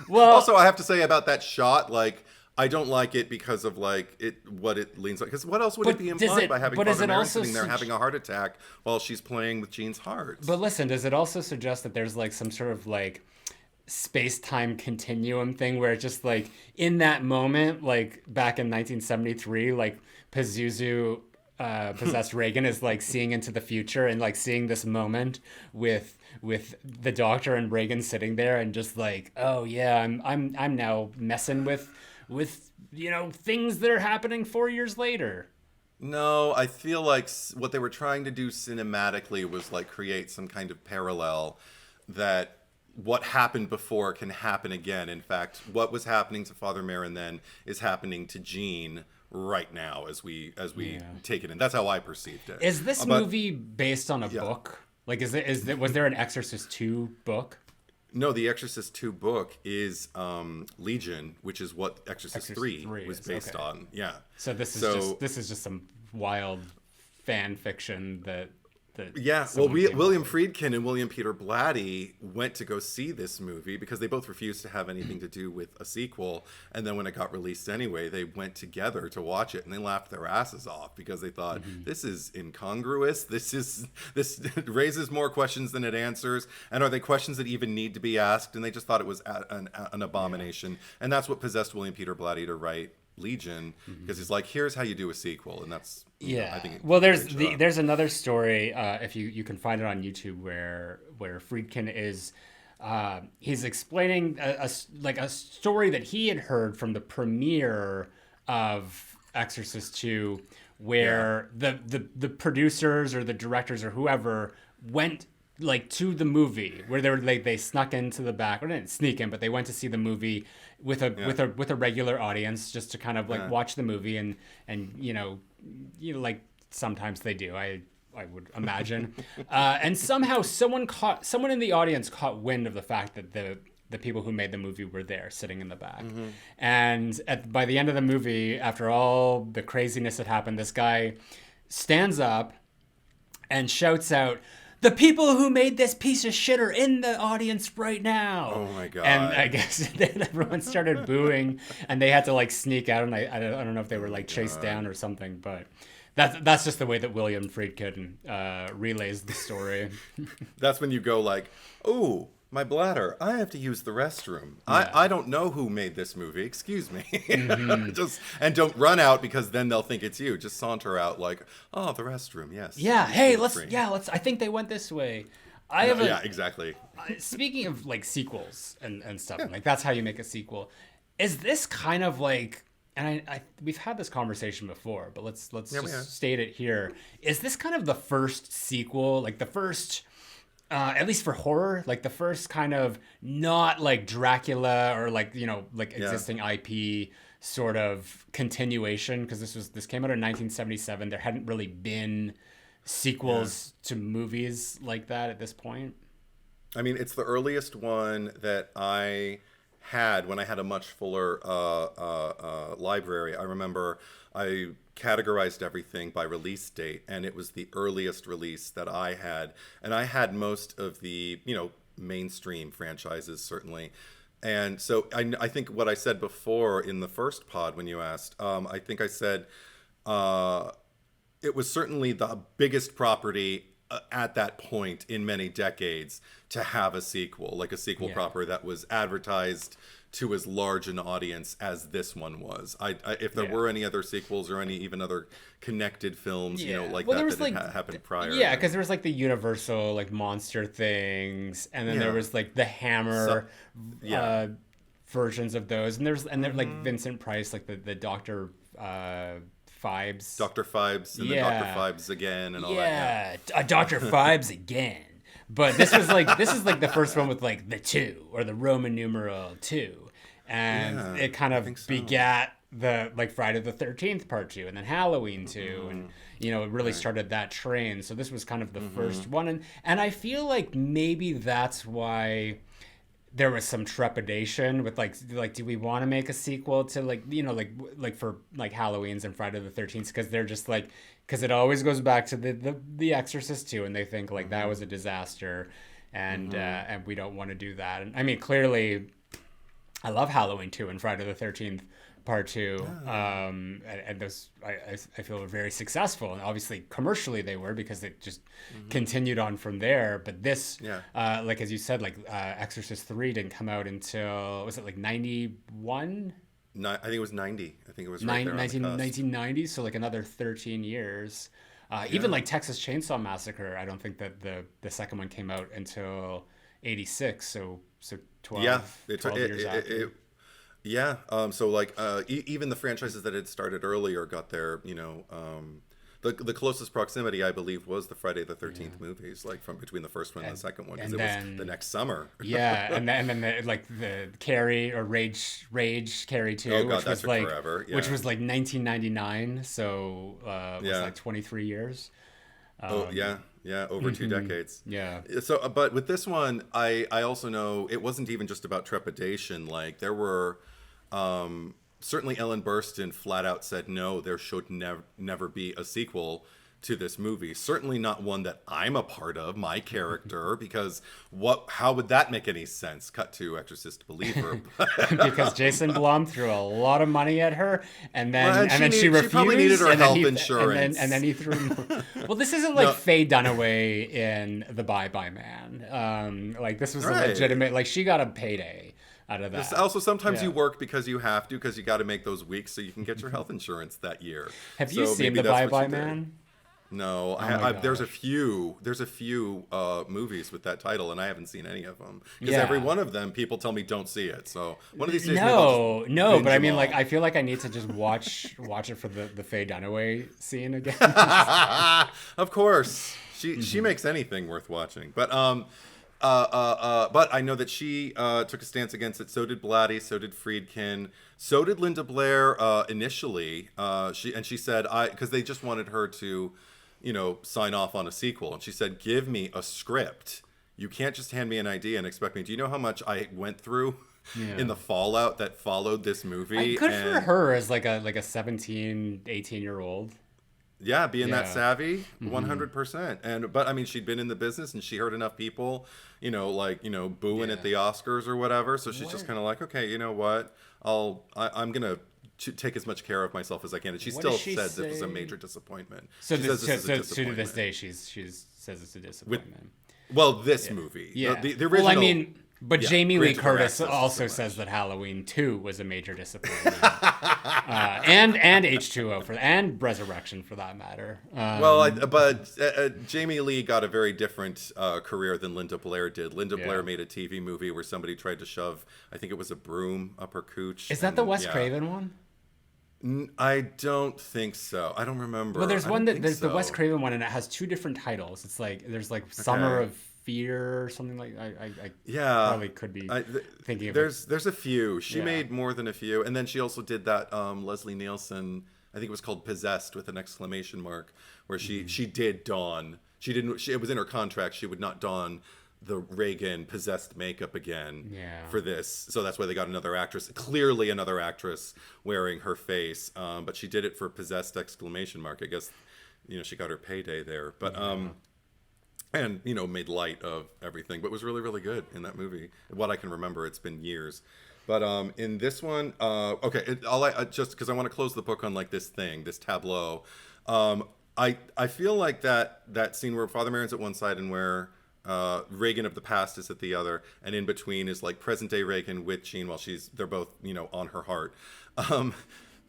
Well, also, I have to say about that shot, like, I don't like it because of like what it leans like. Because what else would it be implied by having Father Merrin sitting there having a heart attack while she's playing with Jean's heart? But listen, does it also suggest that there's like some sort of like space-time continuum thing where it's just like in that moment, like back in 1973, like Pazuzu possessed Regan is like seeing into the future and like seeing this moment with the Doctor and Regan sitting there and just like, oh yeah, I'm now messing with things that are happening 4 years later. No, I feel like what they were trying to do cinematically was like create some kind of parallel that what happened before can happen again. In fact, what was happening to Father Merrin then is happening to Jean right now as we take it in. That's how I perceived it. Is this movie based on a book? Like, was there an Exorcist II book? No, the Exorcist II book is Legion, which is what Exorcist III was based on. Yeah. So this is just some wild fan fiction that. Yeah, well, William Friedkin and William Peter Blatty went to go see this movie because they both refused to have anything to do with a sequel. And then when it got released anyway, they went together to watch it and they laughed their asses off because they thought, this is incongruous. This raises more questions than it answers. And are they questions that even need to be asked? And they just thought it was an abomination. And that's what possessed William Peter Blatty to write Legion, because he's like, here's how you do a sequel. And that's I think there's another story if you can find it on YouTube where Friedkin is he's explaining a story that he had heard from the premiere of Exorcist II, where the producers or the directors or whoever went like to the movie where they snuck into the back, or didn't sneak in, but they went to see the movie with a regular audience just to kind of like watch the movie and like sometimes they do, I would imagine, and somehow someone in the audience caught wind of the fact that the people who made the movie were there sitting in the back. And by the end of the movie, after all the craziness that happened, this guy stands up and shouts out, "The people who made this piece of shit are in the audience right now." Oh my God. And I guess then everyone started booing and they had to like sneak out, and I don't know if they were like chased down or something, but that's just the way that William Friedkin relays the story. That's when you go like, "Oh, my bladder, I have to use the restroom. I don't know who made this movie. Excuse me." And don't run out because then they'll think it's you. Just saunter out like, "Oh, the restroom, yes." Yeah. Hey, let's. I think they went this way. Exactly. Speaking of like sequels and stuff, like that's how you make a sequel. Is this kind of like? And we've had this conversation before, but let's just state it here. Is this kind of the first sequel, like the first? At least for horror, like the first kind of not like Dracula or like, like existing IP sort of continuation, because this came out in 1977. There hadn't really been sequels to movies like that at this point. I mean, it's the earliest one that I had when I had a much fuller library. I remember I categorized everything by release date, and it was the earliest release that I had. And I had most of the, mainstream franchises, certainly. And so I think what I said before in the first pod when you asked, I think I said it was certainly the biggest property at that point in many decades to have a sequel, like a sequel proper that was advertised to as large an audience as this one was. If there were any other sequels or any even other connected films, that happened prior. Yeah, because there was like the Universal like monster things, and then there was like the Hammer versions of those, and there's like Vincent Price, like the Dr. Phibes. Dr. Phibes and the Dr. Phibes again and all that. Yeah, Dr. Phibes again. But this is like the first one with like the 2 or the Roman numeral 2, and it kind of begat the like Friday the 13th Part 2, and then Halloween 2, and it really started that train. So this was kind of the first one, and I feel like maybe that's why there was some trepidation with like do we want to make a sequel to like for like Halloween's and Friday the 13th, because they're just like, because it always goes back to the Exorcist 2, and they think like that was a disaster, and we don't want to do that. And I mean, clearly I love Halloween 2 and Friday the 13th Part 2, and those I feel were very successful, and obviously commercially they were, because it just continued on from there. But this, like as you said, like Exorcist 3 didn't come out until, was it like 91? I think it was 90. I think it was right there on the cusp. 1990, so like another 13 years. Even like Texas Chainsaw Massacre, I don't think that the second one came out until 86, so 12 years after. Yeah. So like even the franchises that had started earlier got their, the closest proximity, I believe, was the Friday the 13th movies, like from between the first one and the second one, because it was the next summer. And then the Carrie or Rage Carrie 2, which was like forever. Yeah. Which was like 1999, so it was like 23 years. Over 2 decades. Yeah. So, but with this one, I also know it wasn't even just about trepidation. Like there were, certainly Ellen Burstyn flat out said, no, there should never be a sequel to this movie. Certainly not one that I'm a part of, my character, because how would that make any sense? Cut to Exorcist Believer. Because Jason Blum threw a lot of money at her, and then she refused. She probably needed her health insurance. And then he threw more. Well, this isn't like Faye Dunaway in The Bye-Bye Man. Like this was a legitimate, like she got a payday out of that. Also, sometimes you work because you have to, because you got to make those weeks so you can get your health insurance that year. Have you seen The Bye-Bye Man? No, there's a few movies with that title, and I haven't seen any of them, because every one of them people tell me don't see it. So one of these days, but I mean, like I feel like I need to just watch it for the Faye Dunaway scene again. Of course, she makes anything worth watching, but I know that she took a stance against it. So did Blatty. So did Friedkin. So did Linda Blair initially. She said, because they just wanted her to, sign off on a sequel. And she said, give me a script. You can't just hand me an idea and expect me. Do you know how much I went through in the fallout that followed this movie? Good for her as like a 17, 18-year-old. Yeah, being that savvy, 100%. But I mean, she'd been in the business, and she heard enough people, booing at the Oscars or whatever. So she's just kind of like, okay, you know what? I'm gonna take as much care of myself as I can. And she still said this was a major disappointment. So to this day, she says it's a disappointment. This movie, the original. Well, I mean. But Jamie Lee Curtis also says that Halloween 2 was a major disappointment, and H2O and Resurrection for that matter. But Jamie Lee got a very different career than Linda Blair did. Linda Blair made a TV movie where somebody tried to shove, I think it was a broom up her cooch. Is that the Wes Craven one? I don't think so. I don't remember. Well, there's the Wes Craven one, and it has 2 different titles. It's like there's like Summer of Fear or something like I probably could be thinking of there's a few. She made more than a few, and then she also did that Leslie Nielsen, I think it was called Possessed with an exclamation mark, where she did don. It was in her contract she would not don the Reagan possessed makeup again for this, so that's why they got another actress, clearly another actress wearing her face, but she did it for Possessed exclamation mark. I guess she got her payday there, but and made light of everything, but was really, really good in that movie. What I can remember, it's been years. But in this one, just because I want to close the book on like this tableau. I feel like that scene where Father Merrin's at one side and where Reagan of the past is at the other, and in between is like present day Reagan with Jean while they're both on her heart.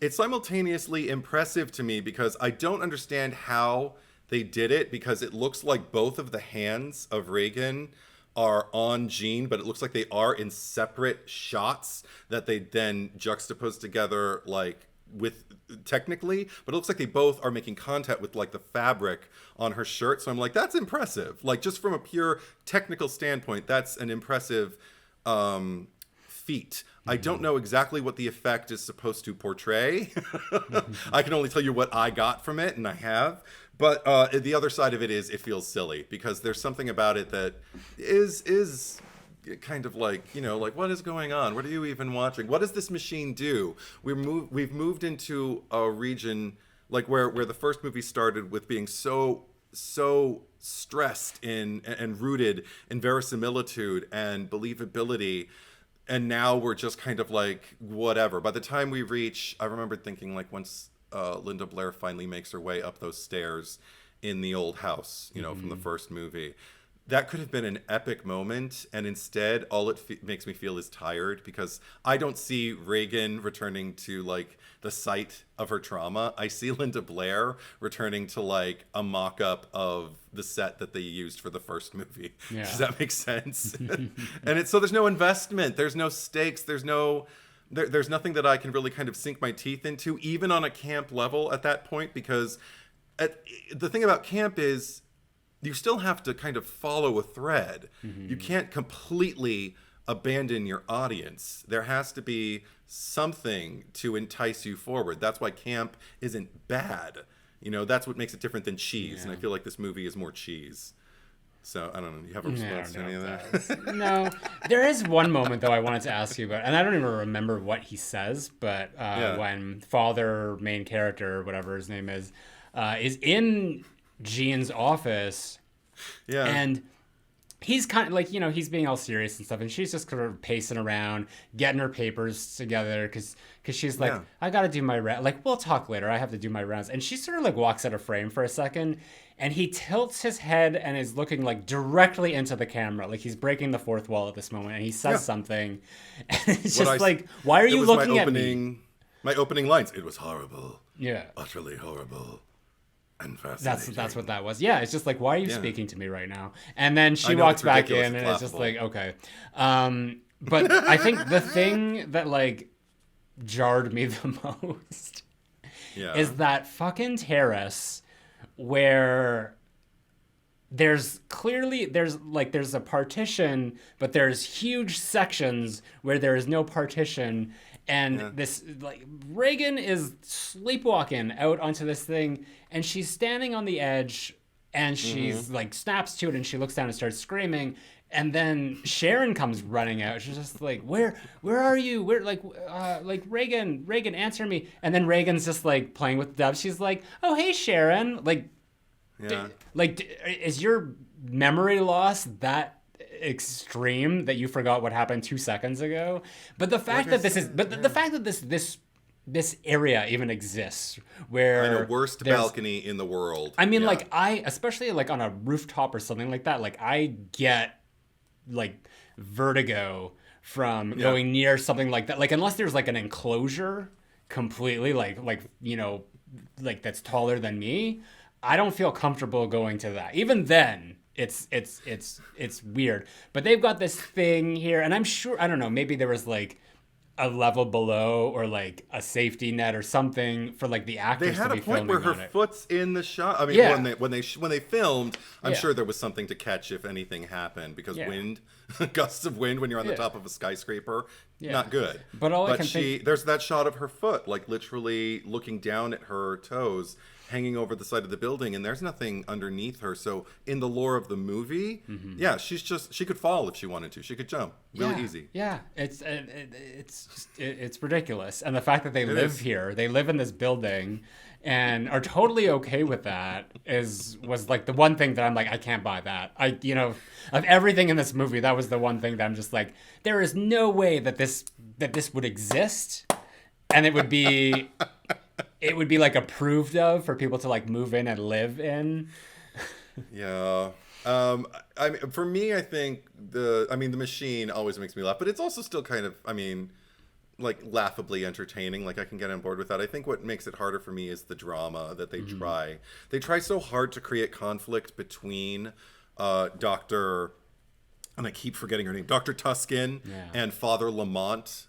It's simultaneously impressive to me because I don't understand how they did it, because it looks like both of the hands of Reagan are on Jean, but it looks like they are in separate shots that they then juxtapose together like with technically, but it looks like they both are making contact with like the fabric on her shirt. So I'm like, that's impressive. Like just from a pure technical standpoint, that's an impressive feat. I don't know exactly what the effect is supposed to portray. I can only tell you what I got from it, and I have. But the other side of it is it feels silly because there's something about it that is kind of like, like what is going on? What are you even watching? What does this machine do? We've moved into a region like where the first movie started with being so stressed in and rooted in verisimilitude and believability. And now we're just kind of like, whatever. By the time we reach, I remember thinking like once Linda Blair finally makes her way up those stairs in the old house, from the first movie, that could have been an epic moment. And instead, all it makes me feel is tired because I don't see Reagan returning to like the site of her trauma. I see Linda Blair returning to like a mock-up of the set that they used for the first movie. Yeah. Does that make sense? And so there's no investment, there's no stakes, there's nothing that I can really kind of sink my teeth into, even on a camp level at that point, because the thing about camp is you still have to kind of follow a thread. You can't completely abandon your audience. There has to be something to entice you forward. That's why camp isn't bad. That's what makes it different than cheese. Yeah. And I feel like this movie is more cheese. So I don't know. You have a response to any of that? No. There is one moment though I wanted to ask you about, and I don't even remember what he says, but when Father, main character, whatever his name is in Jean's office, and he's kind of like, he's being all serious and stuff, and she's just kind of pacing around, getting her papers together, because she's like, I gotta do my round. Like, we'll talk later. I have to do my rounds. And she sort of like walks out of frame for a second, and he tilts his head and is looking like directly into the camera, like he's breaking the fourth wall at this moment, and he says something, and it's just like, why are you looking at me? My opening lines. It was horrible. Yeah. Utterly horrible. And fascinating. That's what that was. Yeah, it's just like, why are you speaking to me right now? And then she walks back in, and it's just like, okay. But I think the thing that like jarred me the most is that fucking terrace where there's a partition, but there's huge sections where there is no partition. And this, like, Reagan is sleepwalking out onto this thing, and she's standing on the edge, and she's like snaps to it, and she looks down and starts screaming. And then Sharon comes running out. She's just like, "Where are you? Where, like Reagan, answer me!" And then Reagan's just like playing with the dove. She's like, "Oh, hey, Sharon, is your memory loss that extreme that you forgot what happened 2 seconds ago?" But the fact that the fact that this area even exists, where I know, worst balcony in the world. I mean, like, especially like on a rooftop or something like that, like I get like vertigo from going near something like that. Like, unless there's like an enclosure completely like that's taller than me, I don't feel comfortable going to that. Even then, it's weird. But they've got this thing here, and I'm sure, I don't know, maybe there was like a level below or like a safety net or something for like the actors to be filming. They had a point where her foot's in the shot. I mean, when they filmed, I'm sure there was something to catch if anything happened, because wind, gusts of wind when you're on the top of a skyscraper, not good. But there's that shot of her foot, like literally looking down at her toes, hanging over the side of the building, and there's nothing underneath her. So in the lore of the movie, she could fall if she wanted to. She could jump really easy. Yeah, it's ridiculous. And the fact that they live here, they live in this building and are totally okay with that was like the one thing that I'm like, I can't buy that. Of everything in this movie, that was the one thing that I'm just like, there is no way that this would exist, and it would be like approved of for people to like move in and live in. I mean, for me, I think the machine always makes me laugh, but it's also still kind of, like laughably entertaining. Like, I can get on board with that. I think what makes it harder for me is the drama that they try. They try so hard to create conflict between Dr. and I keep forgetting her name, Dr. Tuscan and Father Lamont.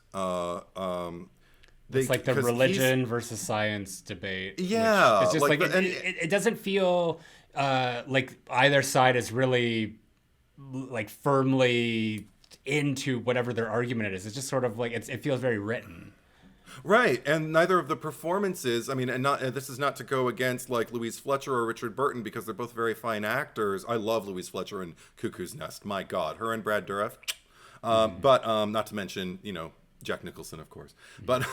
It's like the religion versus science debate. Yeah. It's just it doesn't feel like either side is really like firmly into whatever their argument is. It's just sort of like it feels very written. Right, and neither of the performances, I mean, and this is not to go against like Louise Fletcher or Richard Burton, because they're both very fine actors. I love Louise Fletcher in Cuckoo's Nest. My God, her and Brad Dourif. But not to mention, Jack Nicholson, of course. But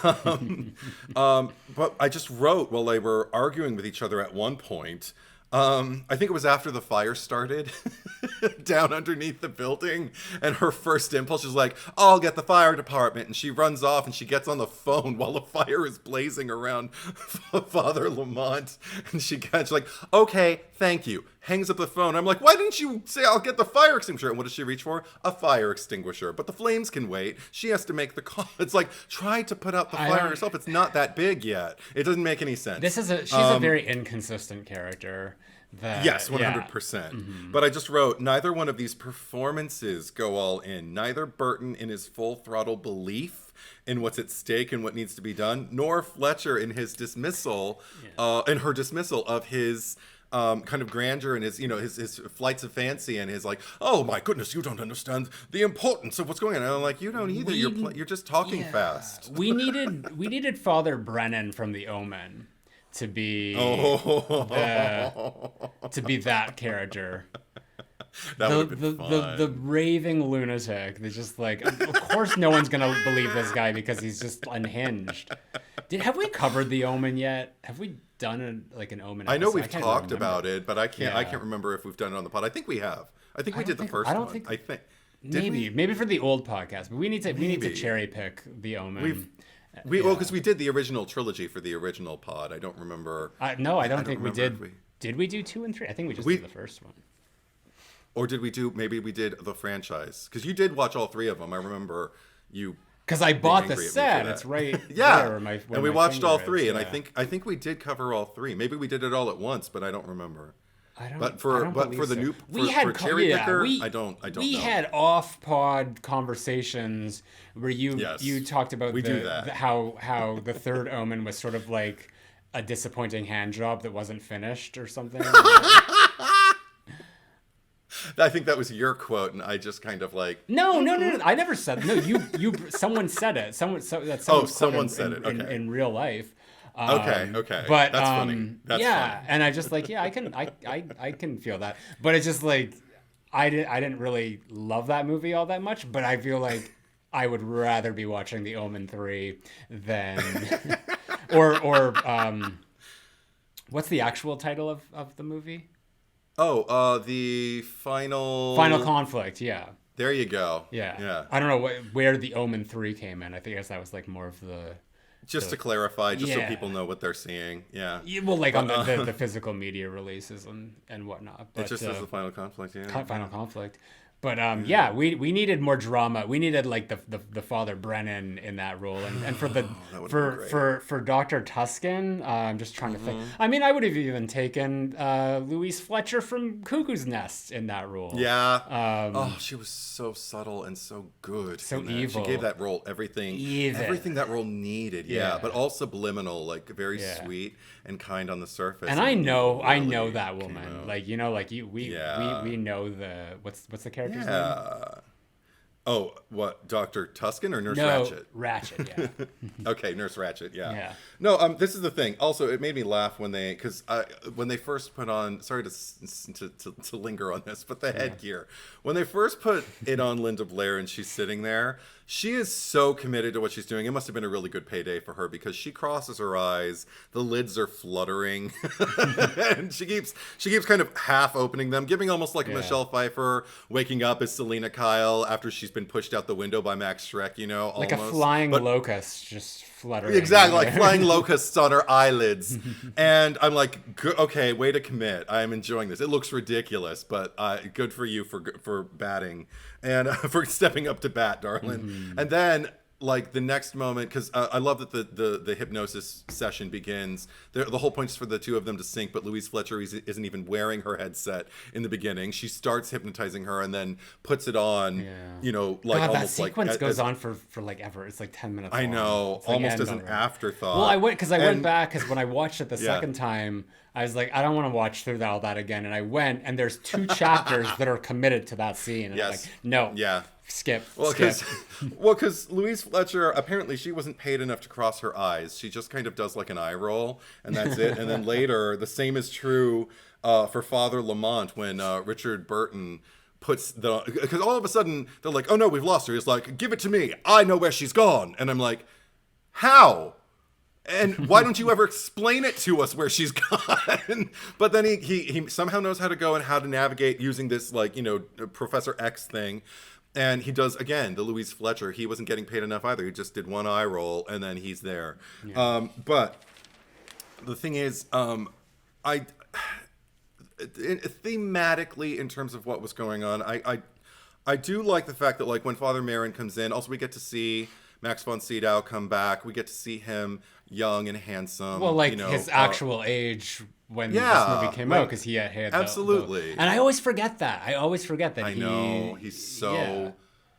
but I just wrote while they were arguing with each other at one point. I think it was after the fire started down underneath the building, and her first impulse was like, oh, I'll get the fire department, and she runs off and she gets on the phone while the fire is blazing around Father Lamont, and she's like, okay, thank you, hangs up the phone. I'm like, why didn't you say I'll get the fire extinguisher? And what does she reach for? A fire extinguisher. But the flames can wait. She has to make the call. It's like, try to put out the fire yourself. It's not that big yet. It doesn't make any sense. She's a very inconsistent character. Yes, 100%. Mm-hmm. But I just wrote, neither one of these performances go all in. Neither Burton in his full throttle belief in what's at stake and what needs to be done, nor Fletcher in his dismissal, in her dismissal of his kind of grandeur and his, his flights of fancy and his like, oh my goodness, you don't understand the importance of what's going on. And I'm like, you don't either. You're just talking fast. We needed Father Brennan from The Omen to be to be that character. That would have been fun. The raving lunatic. They're just like, of course no one's gonna believe this guy because he's just unhinged. Have we covered The Omen yet? Have we done an Omen episode? I know we've talked about it, but I can't remember if we've done it on the pod. I think we have. I think we did the first one. I think maybe for the old podcast, but we need to cherry pick The Omen. Because we did the original trilogy for the original pod. I don't remember. No, I don't think we did. Did we do 2 and 3? I think we just did the first one. Or did we do? Maybe we did the franchise, because you did watch all 3 of them. I remember you. Because I bought the set. It's right. Yeah, there, and we watched all 3, and I think we did cover all 3. Maybe we did it all at once, but I don't remember. But for the new cherry picker, I don't know. We had off-pod conversations where you talked about how the third Omen was sort of like a disappointing hand job that wasn't finished or something. I think that was your quote, and I just kind of like. No. I never said. No, you. Someone said it. Someone said it. Okay. In real life. Okay. But that's funny. That's funny. And I just like, I can feel that. But it's just like, I didn't really love that movie all that much. But I feel like I would rather be watching The Omen 3 than, or what's the actual title of the movie? The final conflict. Yeah. There you go. Yeah. I don't know where The Omen 3 came in. I guess that was like more of the. Just to clarify, so people know what they're seeing. Yeah. Well, like on the physical media releases and whatnot. But, it just says the final conflict, yeah. Final conflict. But we needed more drama. We needed like the Father Brennan in that role, and for Dr. Tuscan, I'm just trying to think. I mean, I would have even taken Louise Fletcher from Cuckoo's Nest in that role. Yeah. She was so subtle and so good. So evil. She gave that role everything that role needed. Yeah, but all subliminal, like very sweet and kind on the surface. And I know that woman. Like we know what's the character. Yeah. Oh, what, Dr. Tuscan or Nurse Ratched? Ratched, yeah. Okay, Nurse Ratched, yeah. No, this is the thing. Also, it made me laugh when they first put on, sorry to linger on this, but the headgear. When they first put it on Linda Blair and she's sitting there, she is so committed to what she's doing. It must have been a really good payday for her, because she crosses her eyes, the lids are fluttering, and she keeps kind of half opening them, giving almost like a Michelle Pfeiffer waking up as Selena Kyle after she's been pushed out the window by Max Schreck, like almost. A flying locust just fluttering. Exactly, like flying locusts on her eyelids. And I'm like, okay, way to commit. I'm enjoying this. It looks ridiculous, but good for you for batting and for stepping up to bat, darling. And then like the next moment, because I love that the hypnosis session begins. The whole point is for the two of them to sync, but Louise Fletcher isn't even wearing her headset in the beginning. She starts hypnotizing her and then puts it on. You know, like God, almost that like sequence goes on for like ever. It's like 10 minutes. I know, it's like almost as an afterthought. Well, I went back because when I watched it the second time, I was like, I don't want to watch through all that again, and I went, and there's 2 chapters that are committed to that scene, and I'm like, no, skip. Well, because Louise Fletcher, apparently she wasn't paid enough to cross her eyes. She just kind of does like an eye roll, and that's it. And then later, the same is true for Father Lamont when Richard Burton puts because all of a sudden they're like, oh no, we've lost her. He's like, give it to me. I know where she's gone. And I'm like, how? And why don't you ever explain it to us where she's gone? But then he somehow knows how to go and how to navigate using this, like, you know, Professor X thing. And he does, again, the Louise Fletcher. He wasn't getting paid enough either. He just did one eye roll, and then he's there. But the thing is, thematically, in terms of what was going on, I do like the fact that, like, when Father Merrin comes in, also we get to see Max von Sydow come back. We get to see him young and handsome. Well, like, you know, his actual age when this movie came out, because he had absolutely. And I always forget that. I know he's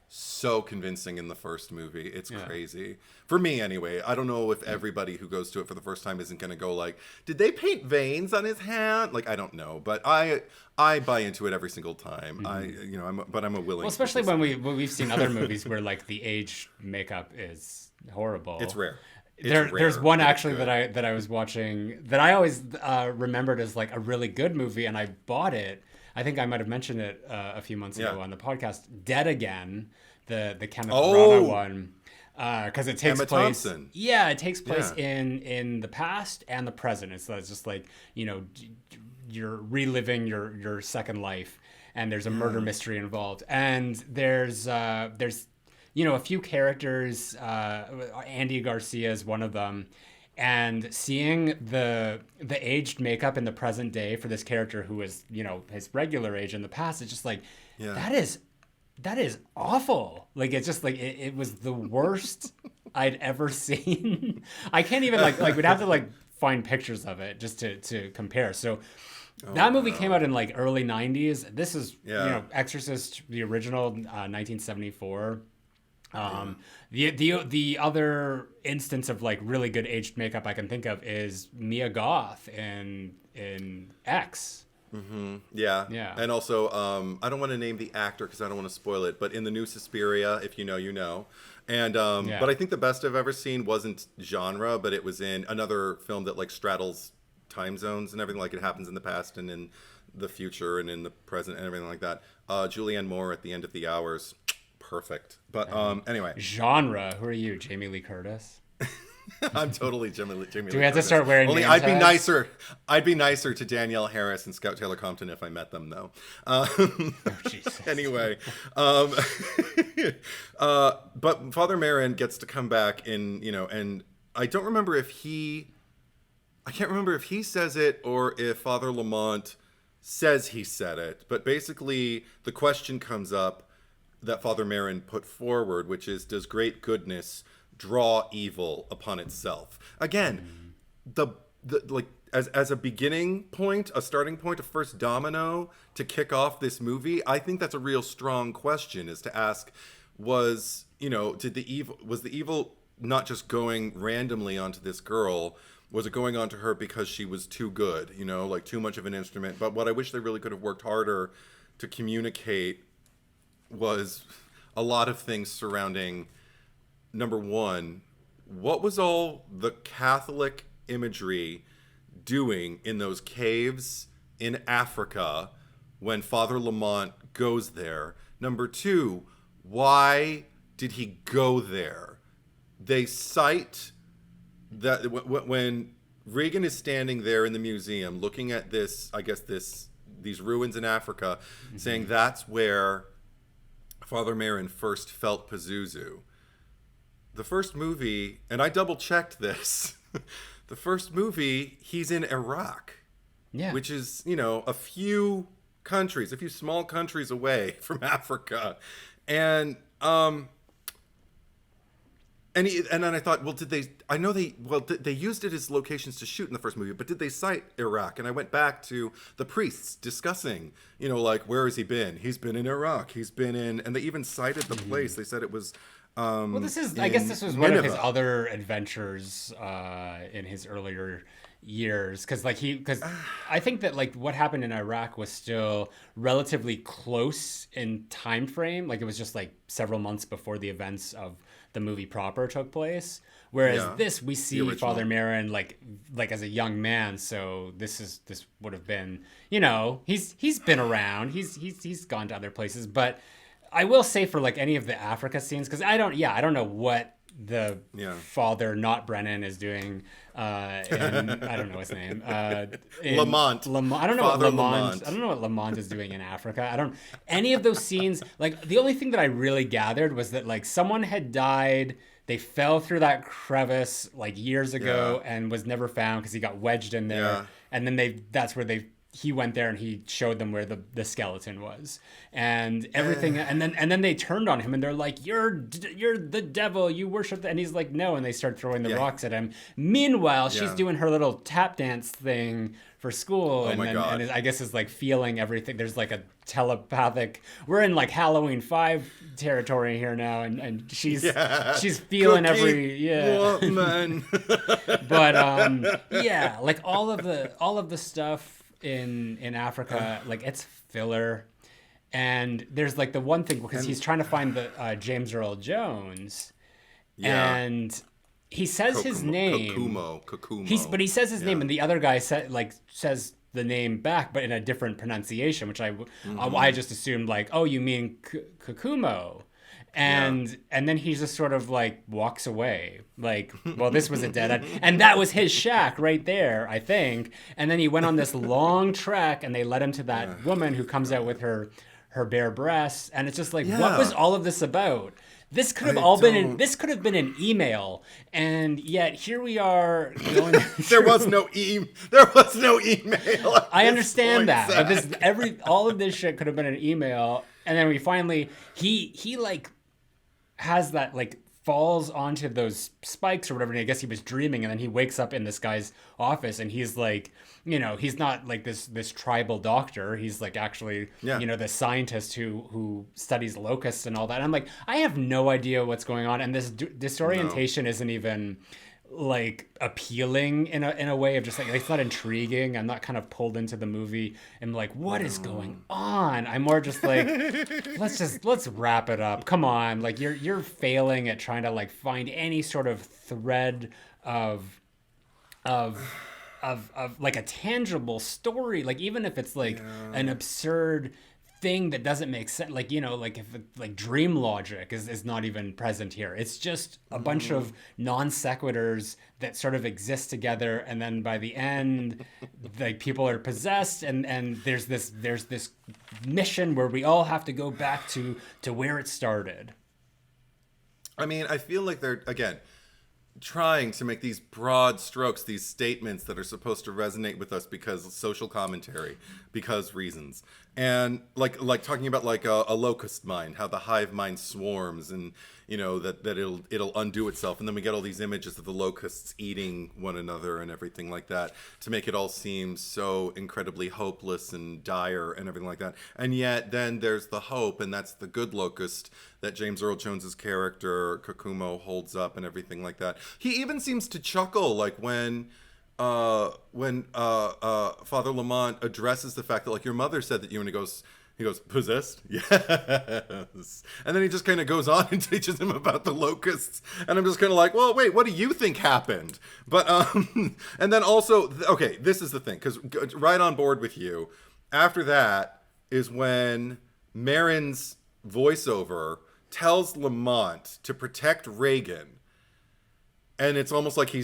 so convincing in the first movie. It's crazy for me, anyway. I don't know if everybody who goes to it for the first time isn't going to go like, did they paint veins on his hand? Like, I don't know, but I buy into it every single time. I'm a willing. Well, especially when we've seen other movies where like the age makeup is horrible. It's rare. There's one actually that I was watching that I always remembered as like a really good movie, and I bought it. I think I might have mentioned it a few months ago on the podcast. Dead Again, the Kenneth Branagh one, because it takes Emma place. Thompson. Yeah, it takes place in the past and the present. So it's just like, you know, you're reliving your second life, and there's a murder mystery involved, and there's you know, a few characters. Andy Garcia is one of them, and seeing the aged makeup in the present day for this character who is, you know, his regular age in the past, it's just like that is awful. Like, it's just like it was the worst I'd ever seen. I can't even like we'd have to like find pictures of it just to compare. So that movie came out in like early 90s. This is you know, Exorcist, the original, 1974. The other instance of like really good aged makeup I can think of is Mia Goth in X. Yeah. And also, I don't want to name the actor because I don't want to spoil it, but in the new Suspiria, if you know, you know. And but I think the best I've ever seen wasn't genre, but it was in another film that like straddles time zones and everything, like it happens in the past and in the future and in the present and everything like that. Julianne Moore at the End of the Hours. Perfect. But anyway. Genre. Who are you, Jamie Lee Curtis? I'm totally Jamie Lee Curtis. Do we have to start wearing Only name I'd tags? be nicer to Danielle Harris and Scout Taylor Compton if I met them, though. Jesus. Anyway. But Father Merrin gets to come back in, you know, and I can't remember if he says it or if Father Lamont says he said it. But basically, the question comes up that Father Merrin put forward, which is, does great goodness draw evil upon itself? Again, the like as a beginning point, a starting point, a first domino to kick off this movie, I think that's a real strong question, is to ask, was the evil not just going randomly onto this girl? Was it going onto her because she was too good, you know, like too much of an instrument? But what I wish they really could have worked harder to communicate was a lot of things surrounding, number one, what was all the Catholic imagery doing in those caves in Africa when Father Lamont goes there? Number two, why did he go there? They cite that when Regan is standing there in the museum looking at this, I guess these ruins in Africa, saying that's where Father Merrin first felt Pazuzu. The first movie, and I double-checked this, the first movie, he's in Iraq. Yeah. Which is, you know, a few small countries away from Africa. And And then I thought, well, they used it as locations to shoot in the first movie, but did they cite Iraq? And I went back to the priests discussing, like, where has he been? He's been in Iraq. He's been in, and they even cited the place. They said it was. Well, I guess this was one of his other adventures in his earlier years, because I think that like what happened in Iraq was still relatively close in time frame. Like it was just like several months before the events of the movie proper took place, whereas this we see Father Merrin like as a young man, so this would have been, he's been around, he's gone to other places. But I will say for like any of the Africa scenes, because I don't know what the father not Brennan is doing I don't know his name, Lamont. I don't know what Lamont. I don't know what Lamont is doing in Africa. Any of those scenes, like the only thing that I really gathered was that like someone had died, they fell through that crevice like years ago and was never found because he got wedged in there, and then that's where he went there and he showed them where the skeleton was and everything. And then they turned on him and they're like, you're the devil, you worship and he's like, no. And they start throwing the rocks at him. Meanwhile, she's doing her little tap dance thing for school. And I guess is like feeling everything. There's like a telepathic, we're in like Halloween 5 territory here now. And she's feeling woman. But like all of the stuff in Africa, like it's filler. And there's like the one thing, because he's trying to find the James Earl Jones, and he says his name. Kokumo. But he says his name, and the other guy says the name back, but in a different pronunciation, which I just assumed like, oh, you mean Kokumo. And then he just sort of like walks away like, well, this was a dead end. And that was his shack right there, I think. And then he went on this long trek and they led him to that woman who comes out with her bare breasts. And it's just like, what was all of this about? This could have this could have been an email, and yet here we are going. There was no email. I understand that, but all of this shit could have been an email, and then we finally he like has that like falls onto those spikes or whatever, and I guess he was dreaming, and then he wakes up in this guy's office, and he's like, he's not like this tribal doctor. He's like actually, the scientist who studies locusts and all that. And I'm like, I have no idea what's going on, and this disorientation isn't even like appealing in a way of just like it's not intriguing. I'm not kind of pulled into the movie and like, what is going on? I'm more just like, let's wrap it up. Come on, like you're failing at trying to like find any sort of thread of like a tangible story, like even if it's like an absurd thing that doesn't make sense, like like if like dream logic is not even present here. It's just a bunch of non sequiturs that sort of exist together, and then by the end like people are possessed, and there's this mission where we all have to go back to where it started. I mean, I feel like they're again trying to make these broad strokes, these statements that are supposed to resonate with us because of social commentary, because reasons. And like talking about like a locust mind, how the hive mind swarms, and that it'll undo itself, and then we get all these images of the locusts eating one another and everything like that to make it all seem so incredibly hopeless and dire and everything like that. And yet then there's the hope, and that's the good locust that James Earl Jones's character Kokumo holds up and everything like that. He even seems to chuckle like when Father Lamont addresses the fact that like your mother said that you, and he goes, possessed? Yes. And then he just kind of goes on and teaches him about the locusts. And I'm just kind of like, well, wait, what do you think happened? But, and then also, okay, this is the thing, because right on board with you. After that is when Merrin's voiceover tells Lamont to protect Reagan. And it's almost like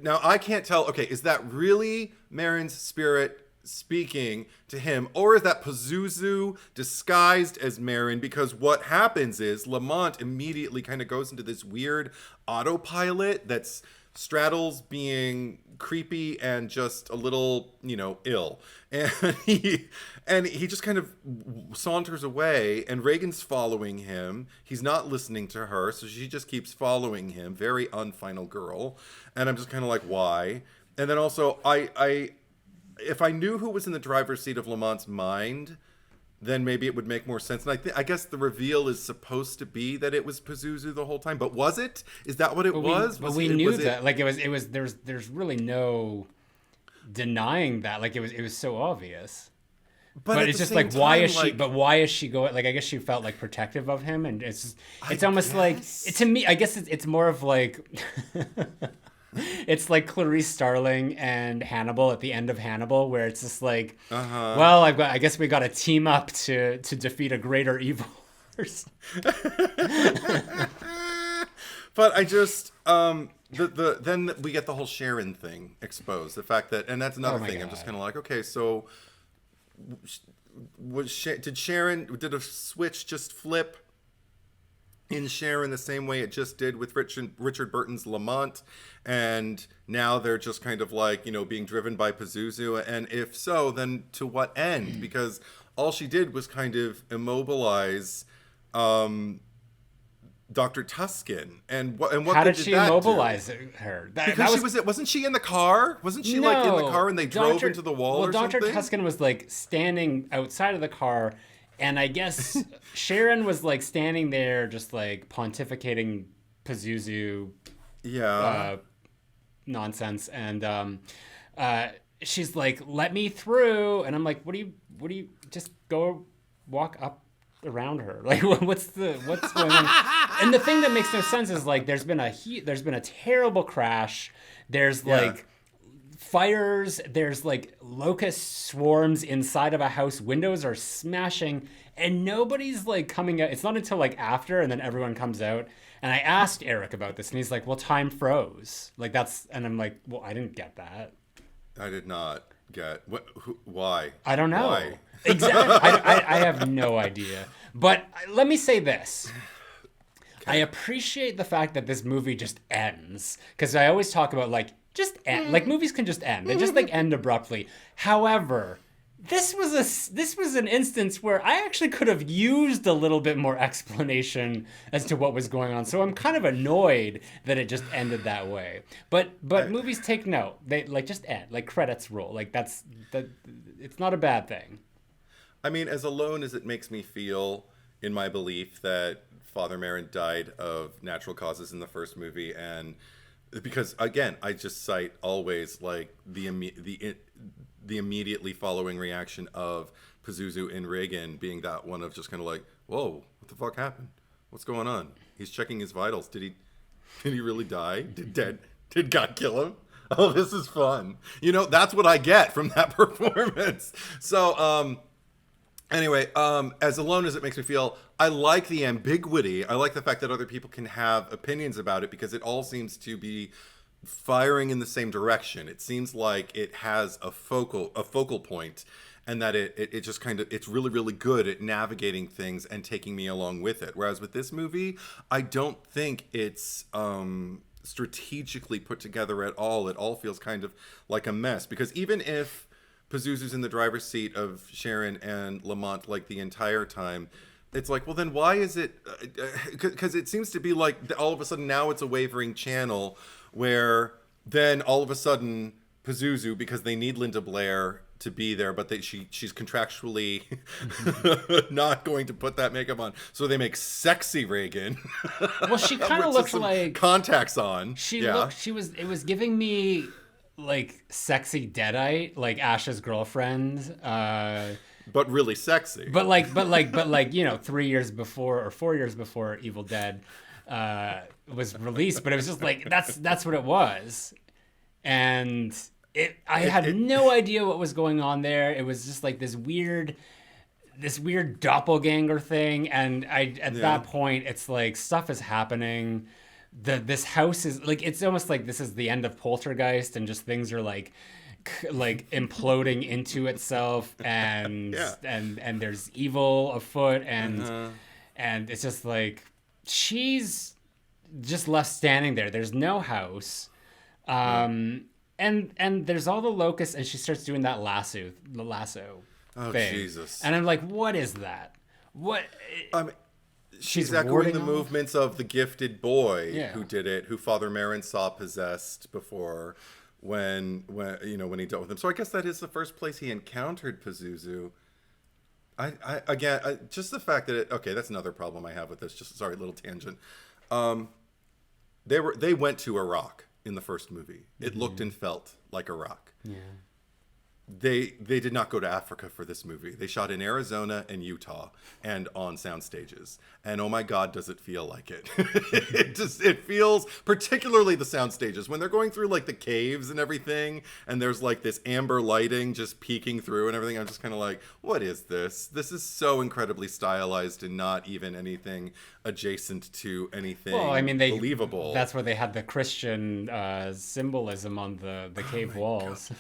now I can't tell, okay, is that really Merrin's spirit speaking to him, or is that Pazuzu disguised as Merrin? Because what happens is Lamont immediately kind of goes into this weird autopilot that's straddles being creepy and just a little, ill. And he just kind of saunters away, and Reagan's following him. He's not listening to her, so she just keeps following him. Very unfinal girl. And I'm just kind of like, why? And then also, if I knew who was in the driver's seat of Lamont's mind, then maybe it would make more sense. And I guess the reveal is supposed to be that it was Pazuzu the whole time. But was it? Is that what it was? But we knew that. Like, it was. There's really no denying that. Like, it was so obvious. But it's just like, why is she? But why is she going? Like, I guess she felt like protective of him, and it's almost like, to me, I guess it's more of like. It's like Clarice Starling and Hannibal at the end of Hannibal, where it's just like, well, I guess we got to team up to defeat a greater evil. But I just then we get the whole Sharon thing exposed. The fact that, and that's another thing. God. I'm just kind of like, okay, so did a switch just flip in Sharon the same way it just did with Richard Burton's Lamont, and now they're just kind of like, being driven by Pazuzu? And if so, then to what end? Because all she did was kind of immobilize Dr. Tuscan. And what How did she immobilize her? Wasn't she in the car? Wasn't she like in the car and they drove into the wall or something? Dr. Tuscan was like standing outside of the car. And I guess Sharon was like standing there just like pontificating Pazuzu nonsense. And she's like, let me through. And I'm like, what do you just go walk up around her? Like, what's going on? And the thing that makes no sense is like, there's been a terrible crash. There's like fires, there's like locust swarms inside of a house, windows are smashing, and nobody's like coming out. It's not until like after, and then everyone comes out. And I asked Eric about this, and he's like, well, time froze. Like, and I'm like, well, I didn't get that. I did not get why. I don't know. Why? Exactly. I have no idea. But let me say this. Okay. I appreciate the fact that this movie just ends, because I always talk about like, just end. Like, movies can just end. They just like end abruptly. However, this was an instance where I actually could have used a little bit more explanation as to what was going on. So I'm kind of annoyed that it just ended that way. But movies take note. They like just end. Like, credits roll. Like, it's not a bad thing. I mean, as alone as it makes me feel in my belief that Father Merrin died of natural causes in the first movie, and because again, I just cite always like the immediately following reaction of Pazuzu and Reagan being that one of just kind of like, whoa, what the fuck happened? What's going on? He's checking his vitals. Did he really die? Did God kill him? Oh, this is fun. That's what I get from that performance. So, anyway, as alone as it makes me feel, I like the ambiguity. I like the fact that other people can have opinions about it, because it all seems to be firing in the same direction. It seems like it has a focal point, and that it just kind of, it's really, really good at navigating things and taking me along with it. Whereas with this movie, I don't think it's strategically put together at all. It all feels kind of like a mess, because even if Pazuzu's in the driver's seat of Sharon and Lamont like the entire time, it's like, well, then why is it? Because it seems to be like all of a sudden now it's a wavering channel where then all of a sudden Pazuzu, because they need Linda Blair to be there, but she's contractually not going to put that makeup on, so they make sexy Reagan. Well, she kind of looks like contacts on. It was giving me like sexy Deadite, like Ash's girlfriend. But really sexy. But like 3 years before or 4 years before Evil Dead was released, but it was just like that's what it was. And I had no idea what was going on there. It was just like this weird doppelganger thing, and at that point it's like stuff is happening. This house is like, it's almost like this is the end of Poltergeist, and just things are like imploding into itself, and and there's evil afoot, and it's just like she's just left standing there. There's no house. And there's all the locusts, and she starts doing that lasso thing. Jesus. And I'm like, what is that? What? She's echoing the movements of the gifted boy who did it, who Father Marin saw possessed before when he dealt with him. So I guess that is the first place he encountered Pazuzu. Again, just the fact that that's another problem I have with this. Just sorry, little tangent. They went to Iraq in the first movie. It looked and felt like Iraq. Yeah. They did not go to Africa for this movie. They shot in Arizona and Utah and on sound stages. And oh my God, does it feel like it? It feels, particularly the sound stages, when they're going through like the caves and everything, and there's like this amber lighting just peeking through and everything. I'm just kind of like, what is this? This is so incredibly stylized and not even anything adjacent to anything believable. That's where they had the Christian symbolism on the cave walls.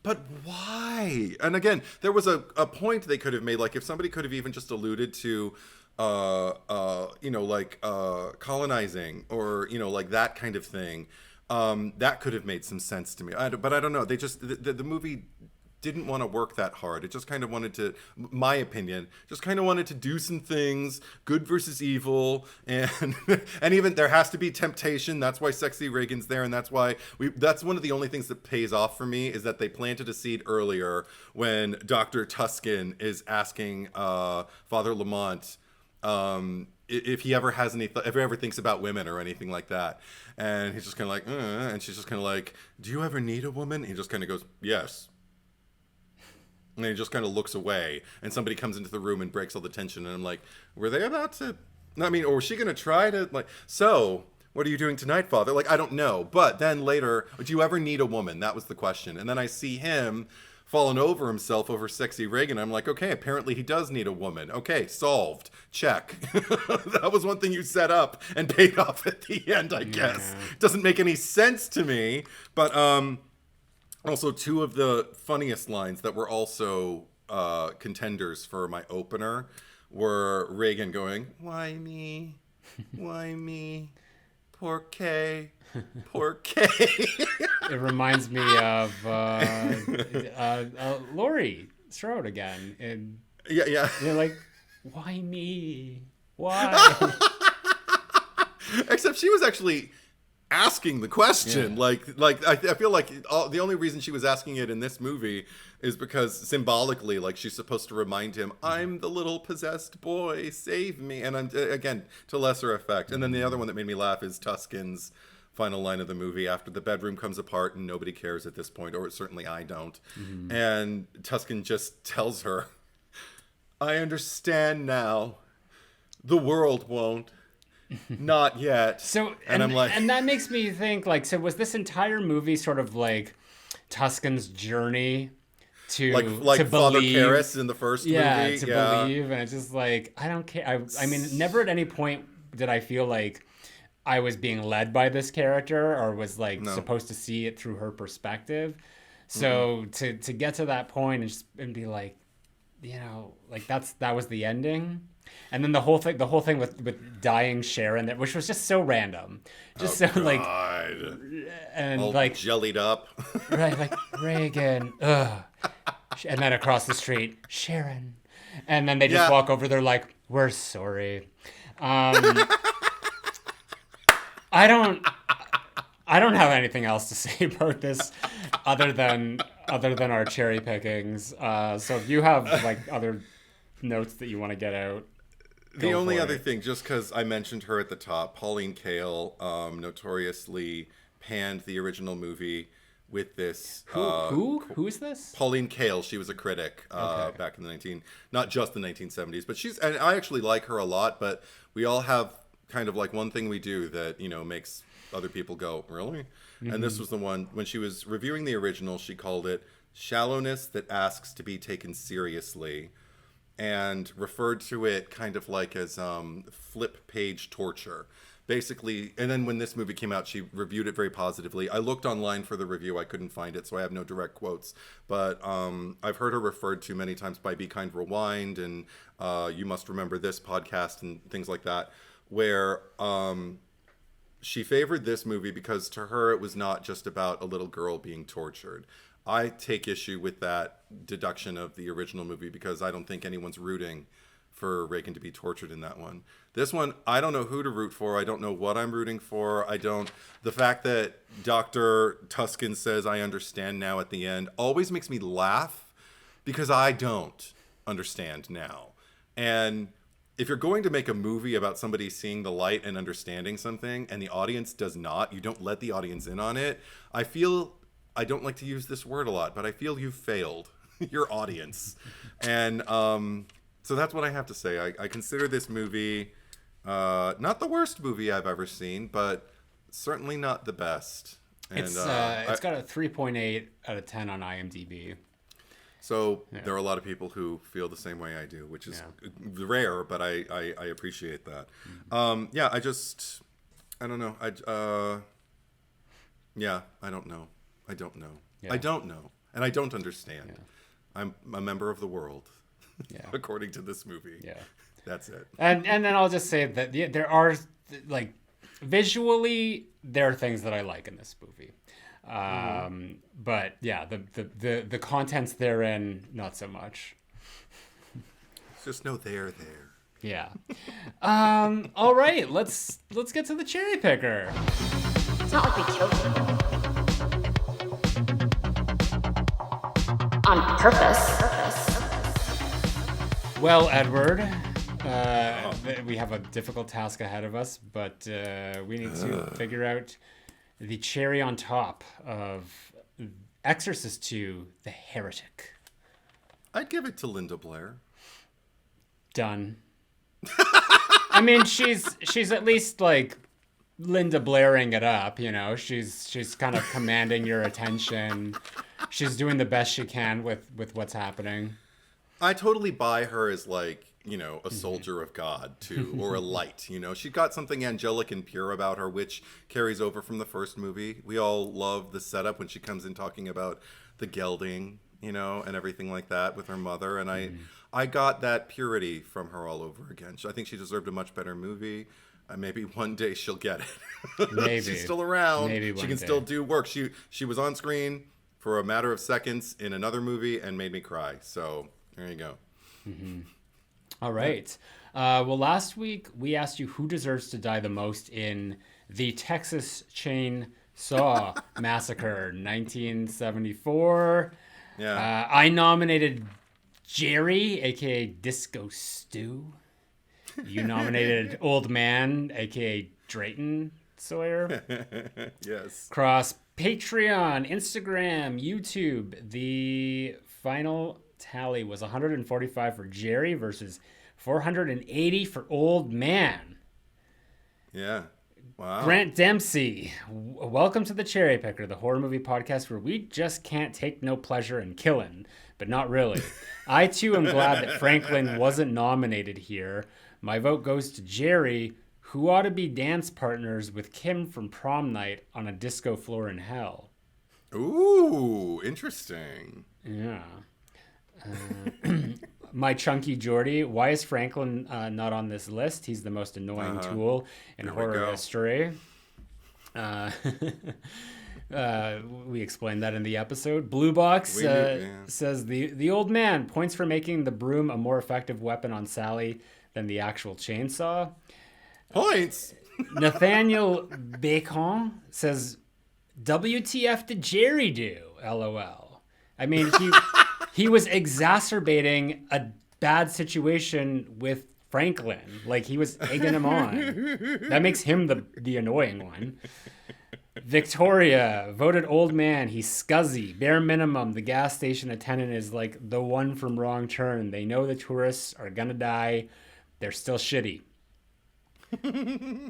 But why? And again, there was a point they could have made, like if somebody could have even just alluded to, colonizing or, like that kind of thing. That could have made some sense to me. But I don't know. They just, the movie didn't want to work that hard. It just kind of wanted to, my opinion, do some things, good versus evil, and and even there has to be temptation. That's why Sexy Reagan's there, and that's why that's one of the only things that pays off for me is that they planted a seed earlier when Dr. Tuscan is asking Father Lamont if he ever has if he ever thinks about women or anything like that, and he's just kind of like, and she's just kind of like, do you ever need a woman? And he just kind of goes, yes. And he just kind of looks away, and somebody comes into the room and breaks all the tension. And I'm like, were they about to? Or was she going to try to So, what are you doing tonight, Father? I don't know. But then later, do you ever need a woman? That was the question. And then I see him falling over himself over Sexy Reagan. I'm like, okay, apparently he does need a woman. Okay, solved. Check. That was one thing you set up and paid off at the end, I guess. Doesn't make any sense to me, but also, two of the funniest lines that were also contenders for my opener were Reagan going, "Why me? Why me? Poor Kay. Poor Kay." It reminds me of Laurie Strode again. And yeah. You're like, why me? Why? Except she was actually asking the question. I feel like the only reason she was asking it in this movie is because symbolically, she's supposed to remind him, I'm the little possessed boy, save me. And again, to lesser effect. And then the other one that made me laugh is Tuscan's final line of the movie after the bedroom comes apart and nobody cares at this point, or certainly I don't. And Tuscan just tells her, I understand now. The world won't. Not yet. So, and I'm like, and that makes me think, so was this entire movie sort of like Tuscan's journey to like Father believe? Karras in the first movie? To believe, and it's just like, I don't care. I mean, never at any point did I feel like I was being led by this character or was supposed to see it through her perspective. So to get to that point and be like, that was the ending. And then the whole thing with dying Sharon, which was just so random, just and all jellied up, right? Reagan, ugh, and then across the street, Sharon, and then they just walk over. They're like, "We're sorry." I don't have anything else to say about this, other than our cherry pickings. So if you have other notes that you want to get out. The only other thing, just because I mentioned her at the top, Pauline Kael notoriously panned the original movie with this. Who is this? Pauline Kael. She was a critic back in the not just the 1970s, but and I actually like her a lot. But we all have kind of one thing we do that makes other people go, really? And this was the one when she was reviewing the original. She called it shallowness that asks to be taken seriously. And referred to it kind of as flip page torture. Basically, and then when this movie came out, she reviewed it very positively. I looked online for the review. I couldn't find it, so I have no direct quotes. But I've heard her referred to many times by Be Kind Rewind and You Must Remember This podcast and things like that, where she favored this movie because to her it was not just about a little girl being tortured. I take issue with that deduction of the original movie because I don't think anyone's rooting for Reagan to be tortured in that one. This one, I don't know who to root for. I don't know what I'm rooting for. The fact that Dr. Tuscan says I understand now at the end always makes me laugh because I don't understand now. And if you're going to make a movie about somebody seeing the light and understanding something and the audience does not, you don't let the audience in on it, I don't like to use this word a lot, but I feel you've failed your audience. And so that's what I have to say. I consider this movie not the worst movie I've ever seen, but certainly not the best. And, it's got a 3.8 out of 10 on IMDb. So there are a lot of people who feel the same way I do, which is rare, but I appreciate that. Mm-hmm. I don't know. I don't know. I don't know. Yeah. I don't know. And I don't understand. Yeah. I'm a member of the world, according to this movie. Yeah. That's it. And then I'll just say that there are, like, visually, there are things that I like in this movie. But yeah, the contents therein, not so much. There's just no there. Yeah. All right, let's get to the cherry picker. It's not like we killed people. On purpose. Well, Edward, we have a difficult task ahead of us, but we need to figure out the cherry on top of Exorcist II, The Heretic. I'd give it to Linda Blair. Done. I mean, she's at least like Linda Blairing it up, you know. She's kind of commanding your attention. She's doing the best she can with what's happening. I totally buy her as like, you know, a soldier of God too, or a light, you know. She's got something angelic and pure about her, which carries over from the first movie. We all love the setup when she comes in talking about the gelding, you know, and everything like that with her mother. And I got that purity from her all over again. I think she deserved a much better movie. Maybe one day she'll get it. Maybe. She's still around. Maybe she can still do work. She was on screen for a matter of seconds in another movie and made me cry. So there you go. Mm-hmm. All right. Well, last week we asked you who deserves to die the most in the Texas Chainsaw Massacre, 1974. Yeah. I nominated Jerry, aka Disco Stew. You nominated Old Man, aka Drayton Sawyer. Yes. Cross Patreon, Instagram, YouTube. The final tally was 145 for Jerry versus 480 for Old Man. Yeah. Wow. Grant Dempsey, welcome to the Cherry Picker, the horror movie podcast where we just can't take no pleasure in killing, but not really. I too am glad that Franklin wasn't nominated here. My vote goes to Jerry, who ought to be dance partners with Kim from Prom Night on a disco floor in hell. Ooh, interesting. Yeah. My Chunky Geordie, why is Franklin not on this list? He's the most annoying tool in horror history. We explained that in the episode. Blue Box says the old man points for making the broom a more effective weapon on Sally than the actual chainsaw. Points. Nathaniel Bacon says, WTF did Jerry do? LOL. I mean, he was exacerbating a bad situation with Franklin. Like, he was egging him on. That makes him the annoying one. Victoria voted Old Man. He's scuzzy. Bare minimum, the gas station attendant is like the one from Wrong Turn. They know the tourists are gonna die. They're still shitty.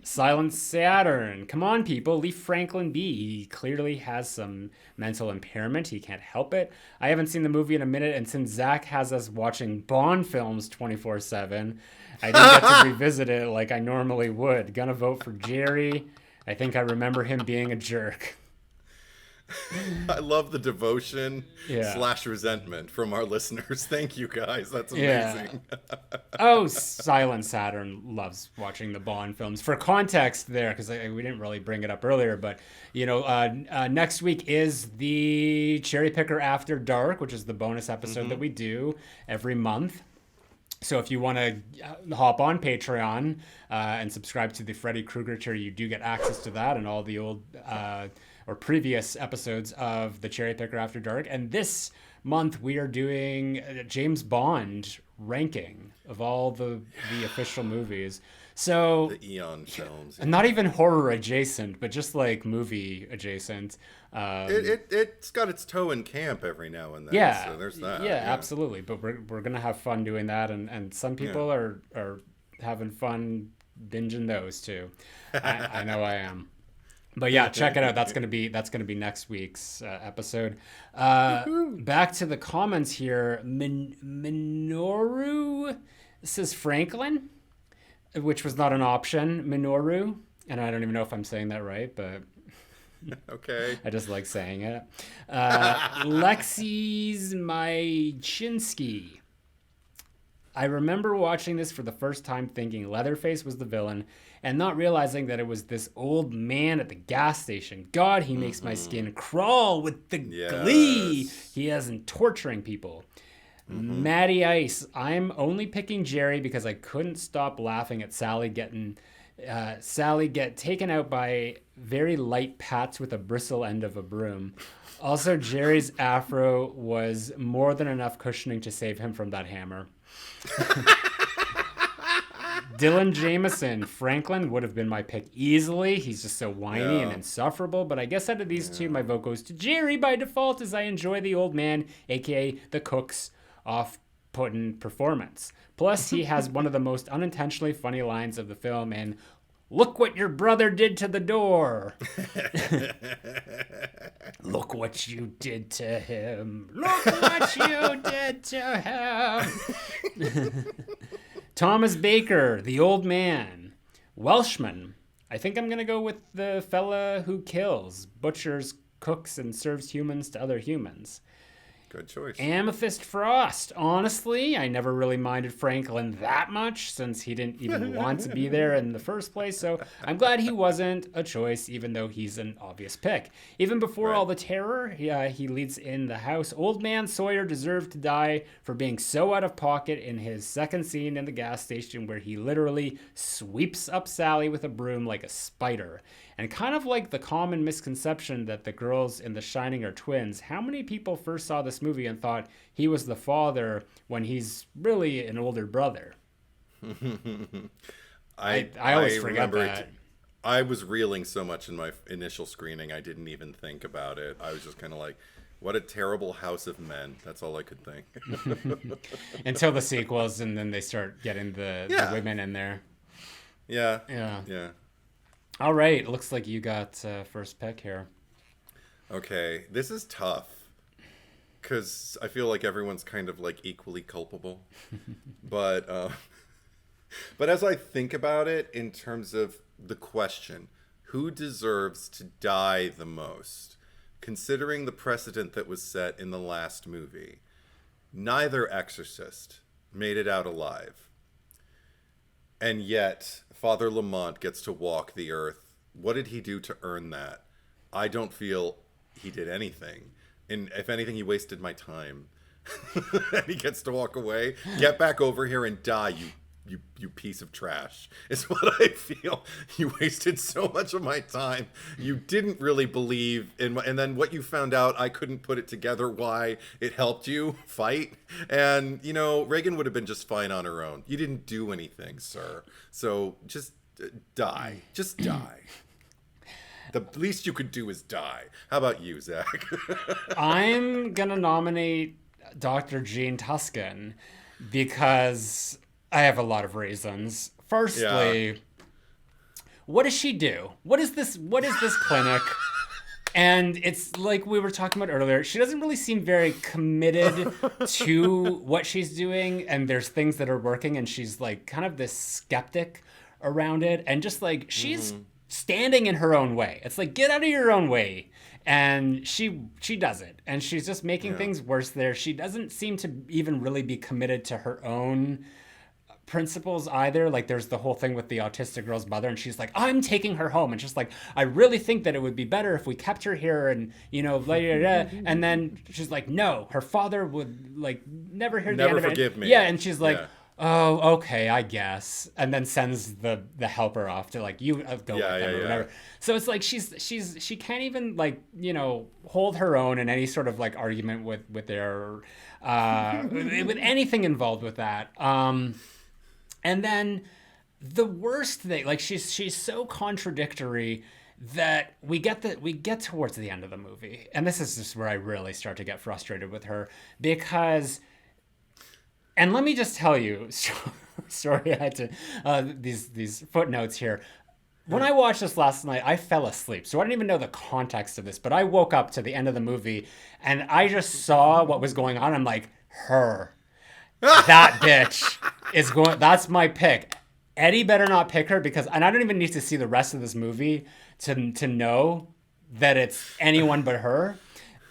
Silent Saturn. Come on, people. Leave Franklin be. He clearly has some mental impairment. He can't help it. I haven't seen the movie in a minute, and since Zach has us watching Bond films 24/7, I didn't get to revisit it like I normally would. Gonna vote for Jerry. I think I remember him being a jerk. I love the devotion / resentment from our listeners. Thank you, guys. That's amazing. Oh, Silent Saturn loves watching the Bond films. For context there, because we didn't really bring it up earlier, but, next week is the Cherry Picker After Dark, which is the bonus episode that we do every month. So if you want to hop on Patreon and subscribe to the Freddy Krueger tier, you do get access to that and all the old or previous episodes of the Cherry Picker After Dark. And this month we are doing James Bond ranking of all the official movies. So the Eon films. And not even horror adjacent, but just like movie adjacent. It's got its toe in camp every now and then. Yeah. So there's that. Yeah, absolutely. But we're going to have fun doing that. And some people are having fun binging those too. I know I am. But yeah, check it out. That's gonna be next week's episode. Back to the comments here. Minoru says Franklin, which was not an option. Minoru, and I don't even know if I'm saying that right, but okay. I just like saying it. Lexi's Mychinsky. I remember watching this for the first time thinking Leatherface was the villain and not realizing that it was this old man at the gas station. God, he makes my skin crawl with the glee he has in torturing people. Matty Ice, I'm only picking Jerry because I couldn't stop laughing at Sally get taken out by very light pats with a bristle end of a broom. Also, Jerry's afro was more than enough cushioning to save him from that hammer. Dylan Jameson, Franklin would have been my pick easily. He's just so whiny and insufferable. But I guess out of these two, my vote goes to Jerry by default, as I enjoy the old man, aka the cook's off-putting performance. Plus, he has one of the most unintentionally funny lines of the film, and look what your brother did to the door. Look what you did to him. Look what you did to him. Thomas Baker, the old man. Welshman. I think I'm going to go with the fella who kills, butchers, cooks, and serves humans to other humans. Good choice. Amethyst Frost. Honestly, I never really minded Franklin that much since he didn't even want to be there in the first place. So I'm glad he wasn't a choice, even though he's an obvious pick. Even before all the terror, he leads in the house. Old man Sawyer deserved to die for being so out of pocket in his second scene in the gas station where he literally sweeps up Sally with a broom like a spider. And kind of like the common misconception that the girls in The Shining are twins, how many people first saw this movie and thought he was the father when he's really an older brother? I always forget that. I was reeling so much in my initial screening, I didn't even think about it. I was just kind of like, what a terrible house of men. That's all I could think. Until the sequels, and then they start getting the women in there. Yeah. All right, looks like you got first pick here. Okay, this is tough because I feel like everyone's kind of like equally culpable. But as I think about it in terms of the question, who deserves to die the most, considering the precedent that was set in the last movie, neither Exorcist made it out alive. And yet, Father Lamont gets to walk the earth. What did he do to earn that? I don't feel he did anything. And if anything, he wasted my time. And he gets to walk away. Get back over here and die, you piece of trash. Is what I feel. You wasted so much of my time. You didn't really believe in and then what you found out, I couldn't put it together why it helped you fight. And, Reagan would have been just fine on her own. You didn't do anything, sir. So just die. Just die. The least you could do is die. How about you, Zach? I'm going to nominate Dr. Jane Tuscan because I have a lot of reasons. Firstly, what does she do? What is this clinic? And it's like we were talking about earlier, she doesn't really seem very committed to what she's doing, and there's things that are working, and she's like kind of this skeptic around it, and just like she's standing in her own way. It's like, get out of your own way. And she does it, and she's just making things worse there. She doesn't seem to even really be committed to her own principles either. Like, there's the whole thing with the autistic girl's mother, and she's like, I'm taking her home, and just like, I really think that it would be better if we kept her here, and blah, blah, blah. And then she's like, no, her father would like never hear the end of it. Never forgive me. Yeah, and she's like, oh, okay, I guess, and then sends the helper off to like, you go with them or whatever. So it's like she can't even like hold her own in any sort of like argument with their with anything involved with that. And then the worst thing, like she's so contradictory that we get towards the end of the movie, and this is just where I really start to get frustrated with her, because. And let me just tell you, sorry, I had to these footnotes here. When I watched this last night, I fell asleep, so I didn't even know the context of this. But I woke up to the end of the movie, and I just saw what was going on. I'm like, that bitch is going. That's my pick. Eddie better not pick her, and I don't even need to see the rest of this movie to know that it's anyone but her.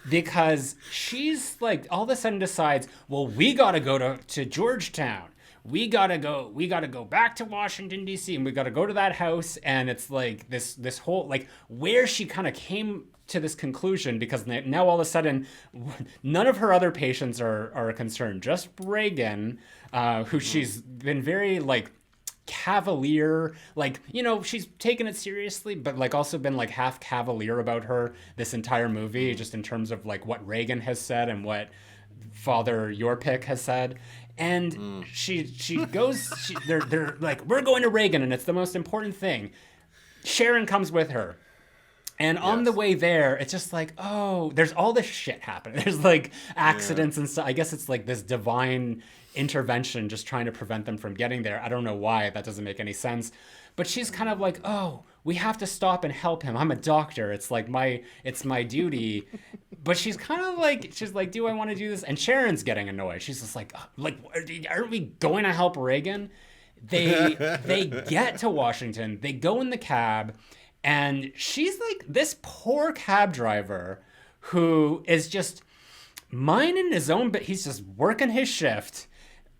Because she's like all of a sudden decides, well, we gotta go to Georgetown. We gotta go back to Washington, D.C., and we gotta go to that house. And it's like this whole like where she kind of came to this conclusion, because now all of a sudden none of her other patients are concerned. Just Reagan, who she's been very like cavalier, like she's taken it seriously, but like also been like half cavalier about her this entire movie, just in terms of like what Reagan has said and what Father Your Pick has said. And she goes, they're like, we're going to Reagan, and it's the most important thing. Sharon comes with her. And on the way there, it's just like, oh, there's all this shit happening. There's like accidents and stuff. I guess it's like this divine intervention just trying to prevent them from getting there. I don't know why. That doesn't make any sense. But she's kind of like, oh, we have to stop and help him. I'm a doctor. It's like it's my duty. But she's kind of like, do I want to do this? And Sharon's getting annoyed. She's just like, aren't we going to help Reagan? They get to Washington. They go in the cab. And she's like this poor cab driver who is just minding his own, but he's just working his shift.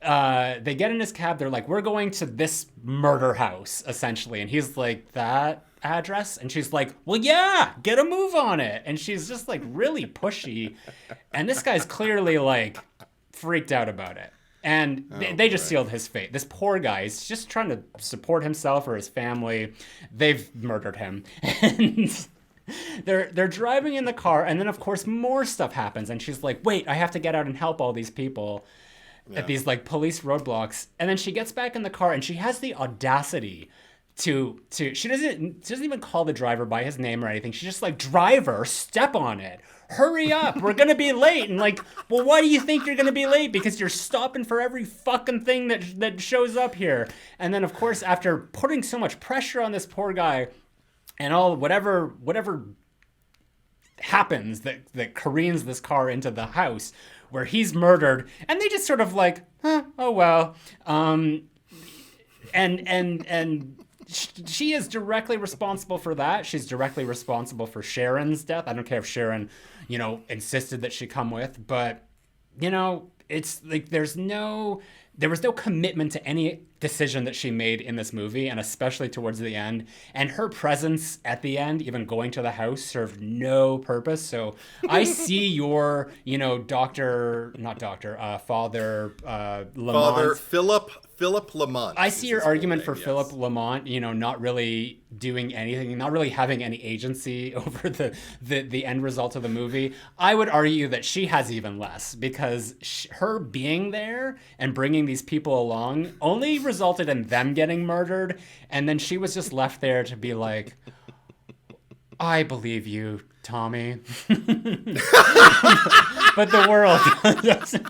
They get in his cab. They're like, we're going to this murder house, essentially. And he's like, that address? And she's like, well, yeah, get a move on it. And she's just like really pushy. And this guy's clearly like freaked out about it. And they just sealed his fate. This poor guy is just trying to support himself or his family. They've murdered him. And they're driving in the car. And then, of course, more stuff happens. And she's like, wait, I have to get out and help all these people at these like police roadblocks. And then she gets back in the car and she has the audacity to she doesn't even call the driver by his name or anything. She's just like, driver, step on it. Hurry up, we're gonna be late. And like, well, why do you think you're gonna be late? Because you're stopping for every fucking thing that shows up here. And then, of course, after putting so much pressure on this poor guy and all whatever happens that careens this car into the house where he's murdered, and they just sort of like, oh well. And she is directly responsible for that. She's directly responsible for Sharon's death. I don't care if Sharon, insisted that she come with, but it's like there was no commitment to any decision that she made in this movie, and especially towards the end. And her presence at the end, even going to the house, served no purpose. So I see your, Father Lamont. Father Philip Lamont. I see your argument for Philip Lamont, not really doing anything, not really having any agency over the end result of the movie. I would argue that she has even less, because her being there and bringing these people along only resulted in them getting murdered, and then she was just left there to be like, I believe you, Tommy. But the world doesn't.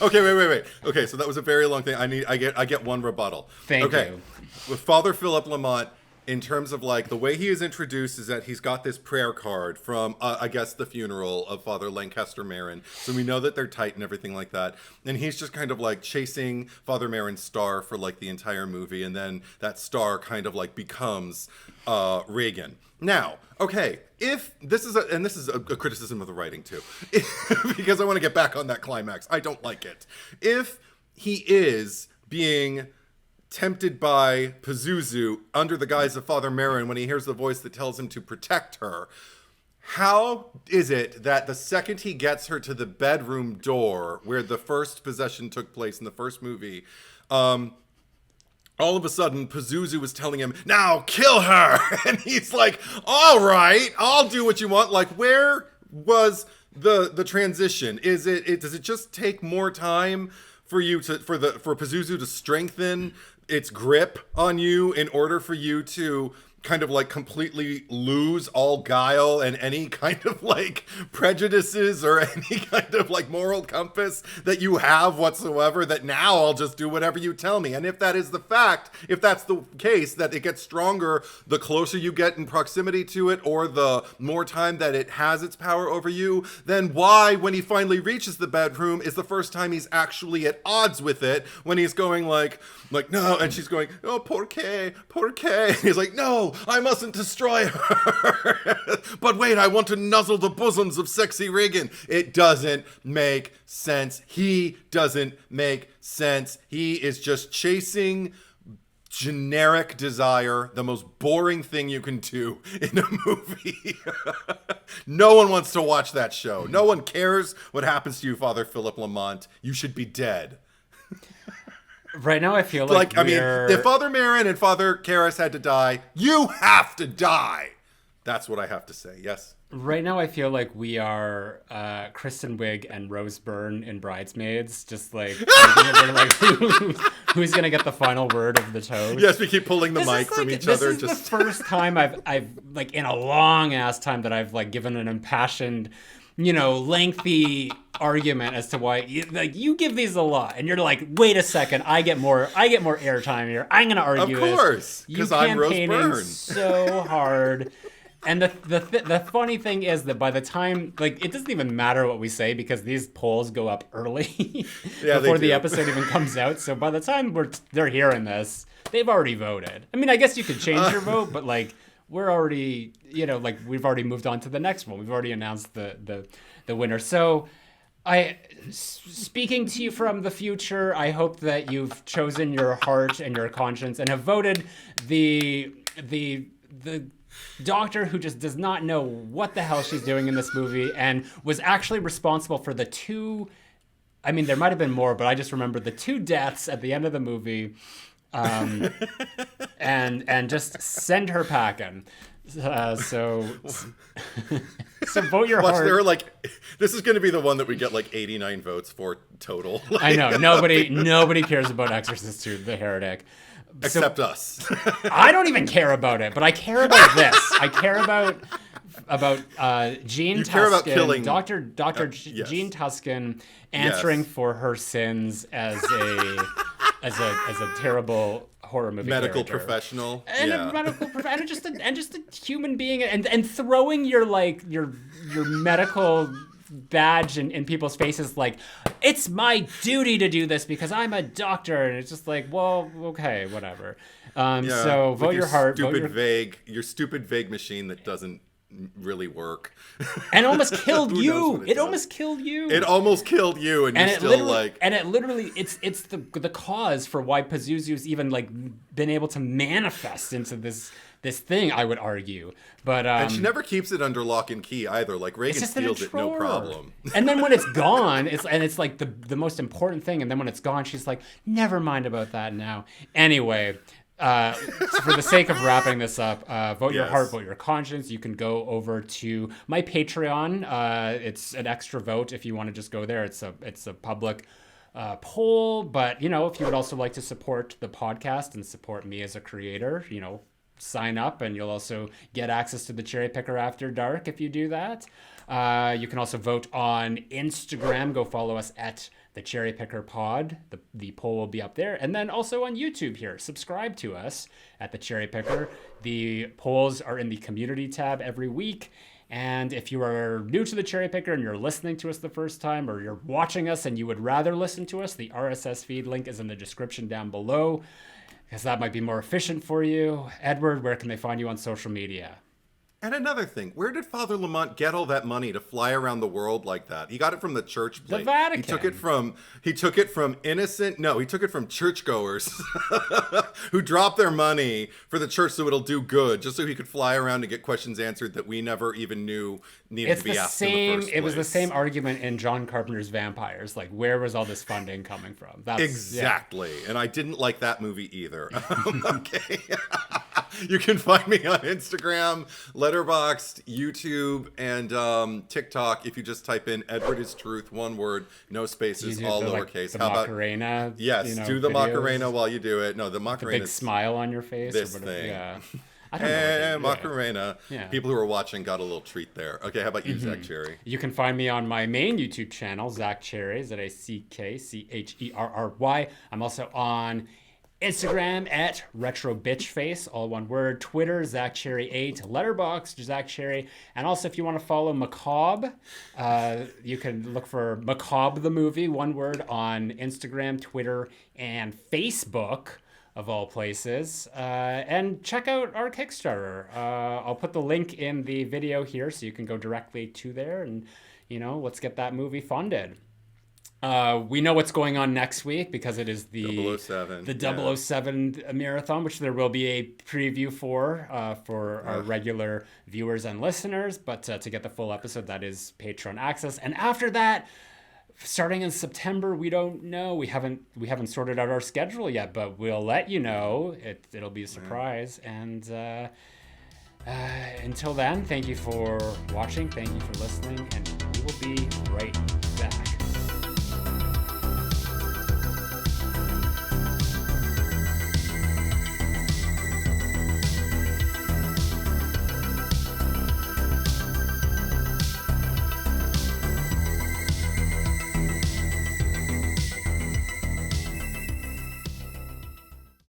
Okay, wait. Okay, so that was a very long thing. I get one rebuttal. Thank you. With Father Philip Lamont, in terms of like the way he is introduced is that he's got this prayer card from I guess the funeral of Father Lancaster Marin, so we know that they're tight and everything like that, and he's just kind of like chasing Father Marin's star for like the entire movie, and then that star kind of like becomes Regan. Now, okay, if this is a criticism of the writing too, because I want to get back on that climax. I don't like it. If he is being tempted by Pazuzu under the guise of Father Marin when he hears the voice that tells him to protect her, how is it that the second he gets her to the bedroom door where the first possession took place in the first movie, all of a sudden Pazuzu was telling him, now kill her, and he's like, all right, I'll do what you want. Like, where was the transition? Does it just take more time for Pazuzu to strengthen its grip on you in order for you to kind of like completely lose all guile and any kind of like prejudices or any kind of like moral compass that you have whatsoever, that now I'll just do whatever you tell me? And if that is the fact, if that's the case, that it gets stronger the closer you get in proximity to it or the more time that it has its power over you, then why, when he finally reaches the bedroom, is the first time he's actually at odds with it, when he's going like no, and she's going, oh, por qué, and he's like, no, I mustn't destroy her. But wait, I want to nuzzle the bosoms of sexy Regan. It doesn't make sense. He doesn't make sense. He is just chasing generic desire, the most boring thing you can do in a movie. No one wants to watch that show. No one cares what happens to you, Father Philip Lamont. You should be dead. Right now, I feel like I mean, if Father Marin and Father Karras had to die, you have to die. That's what I have to say. Yes. Right now, I feel like we are Kristen Wiig and Rose Byrne in Bridesmaids, just like, who's gonna get the final word of the toast? Yes, we keep pulling the mic from each other. This is the first time I've like in a long ass time that I've like given an impassioned, lengthy argument as to why you give these a lot, and you're like, wait a second, I get more airtime here. I'm gonna argue of course, because I'm Rose Byrne so hard. And the funny thing is that by the time, like, it doesn't even matter what we say because these polls go up early before the episode even comes out. So by the time they're hearing this, they've already voted. I mean, I guess you could change your vote, but like, we're already, we've already moved on to the next one. We've already announced the winner. So speaking to you from the future, I hope that you've chosen your heart and your conscience and have voted the doctor who just does not know what the hell she's doing in this movie and was actually responsible for the two, I mean, there might have been more, but I just remember the two deaths at the end of the movie. And just send her packing. So vote your heart. There are this is going to be the one that we get like 89 votes for total. I know nobody cares about Exorcist II, the Heretic, except us. I don't even care about it, but I care about this. I care about Jean Tuscan, care about killing Dr. yes. Jean Tuscan answering for her sins as a terrible horror movie medical character. Professional And a medical and just a human being and throwing your medical badge in people's faces like, it's my duty to do this because I'm a doctor, and it's just like, well, okay, whatever. So vote your heart. Your stupid vague machine that doesn't really work. And almost killed you. It almost killed you. It almost killed you, and you're still like... And it literally, it's the cause for why Pazuzu's even like been able to manifest into this thing, I would argue. But and she never keeps it under lock and key either. Like, Regan steals it, no problem. And then when it's gone, it's like the most important thing. And then when it's gone, she's like, never mind about that now. Anyway... for the sake of wrapping this up, vote your heart, vote your conscience. You can go over to my Patreon. It's an extra vote if you want to just go there. It's a public poll, but if you would also like to support the podcast and support me as a creator, sign up, and you'll also get access to the Cherry Picker After Dark if you do that. You can also vote on Instagram. Go follow us at the Cherry Picker Pod. The poll will be up there. And then also on YouTube here. Subscribe to us at the Cherry Picker. The polls are in the community tab every week. And if you are new to the Cherry Picker and you're listening to us the first time, or you're watching us and you would rather listen to us, the RSS feed link is in the description down below, because that might be more efficient for you. Edward, where can they find you on social media? And another thing, where did Father Lamont get all that money to fly around the world like that? He got it from the church plate. The Vatican. He took it from churchgoers who drop their money for the church so it'll do good, just so he could fly around and get questions answered that we never even knew needed to be asked in the first place. It was the same argument in John Carpenter's Vampires. Like, where was all this funding coming from? Exactly. Yeah. And I didn't like that movie either. Okay. You can find me on Instagram, Letterboxd, YouTube, and TikTok if you just type in Edward is Truth, one word, no spaces, all lowercase. The Macarena? Yes, do the videos? Macarena while you do it. No, the Macarena. The big smile on your face? This thing. Yeah. I don't know. Macarena. Yeah. People who are watching got a little treat there. Okay, how about you, Zach Cherry? You can find me on my main YouTube channel, Zach Cherry, ZACKCHERRY. I'm also on Instagram at RetroBitchFace, all one word. Twitter, ZachCherry8. Letterboxd, Zach Cherry. And also, if you want to follow Macabre, you can look for Macabre the movie, one word, on Instagram, Twitter, and Facebook, of all places. And check out our Kickstarter. I'll put the link in the video here so you can go directly to there and, let's get that movie funded. We know what's going on next week because it is the 007 marathon, which there will be a preview for our regular viewers and listeners. But to get the full episode, that is Patreon access. And after that, starting in September, we don't know. We haven't sorted out our schedule yet, but we'll let you know. It'll be a surprise. And until then, thank you for watching. Thank you for listening, and we will be right back.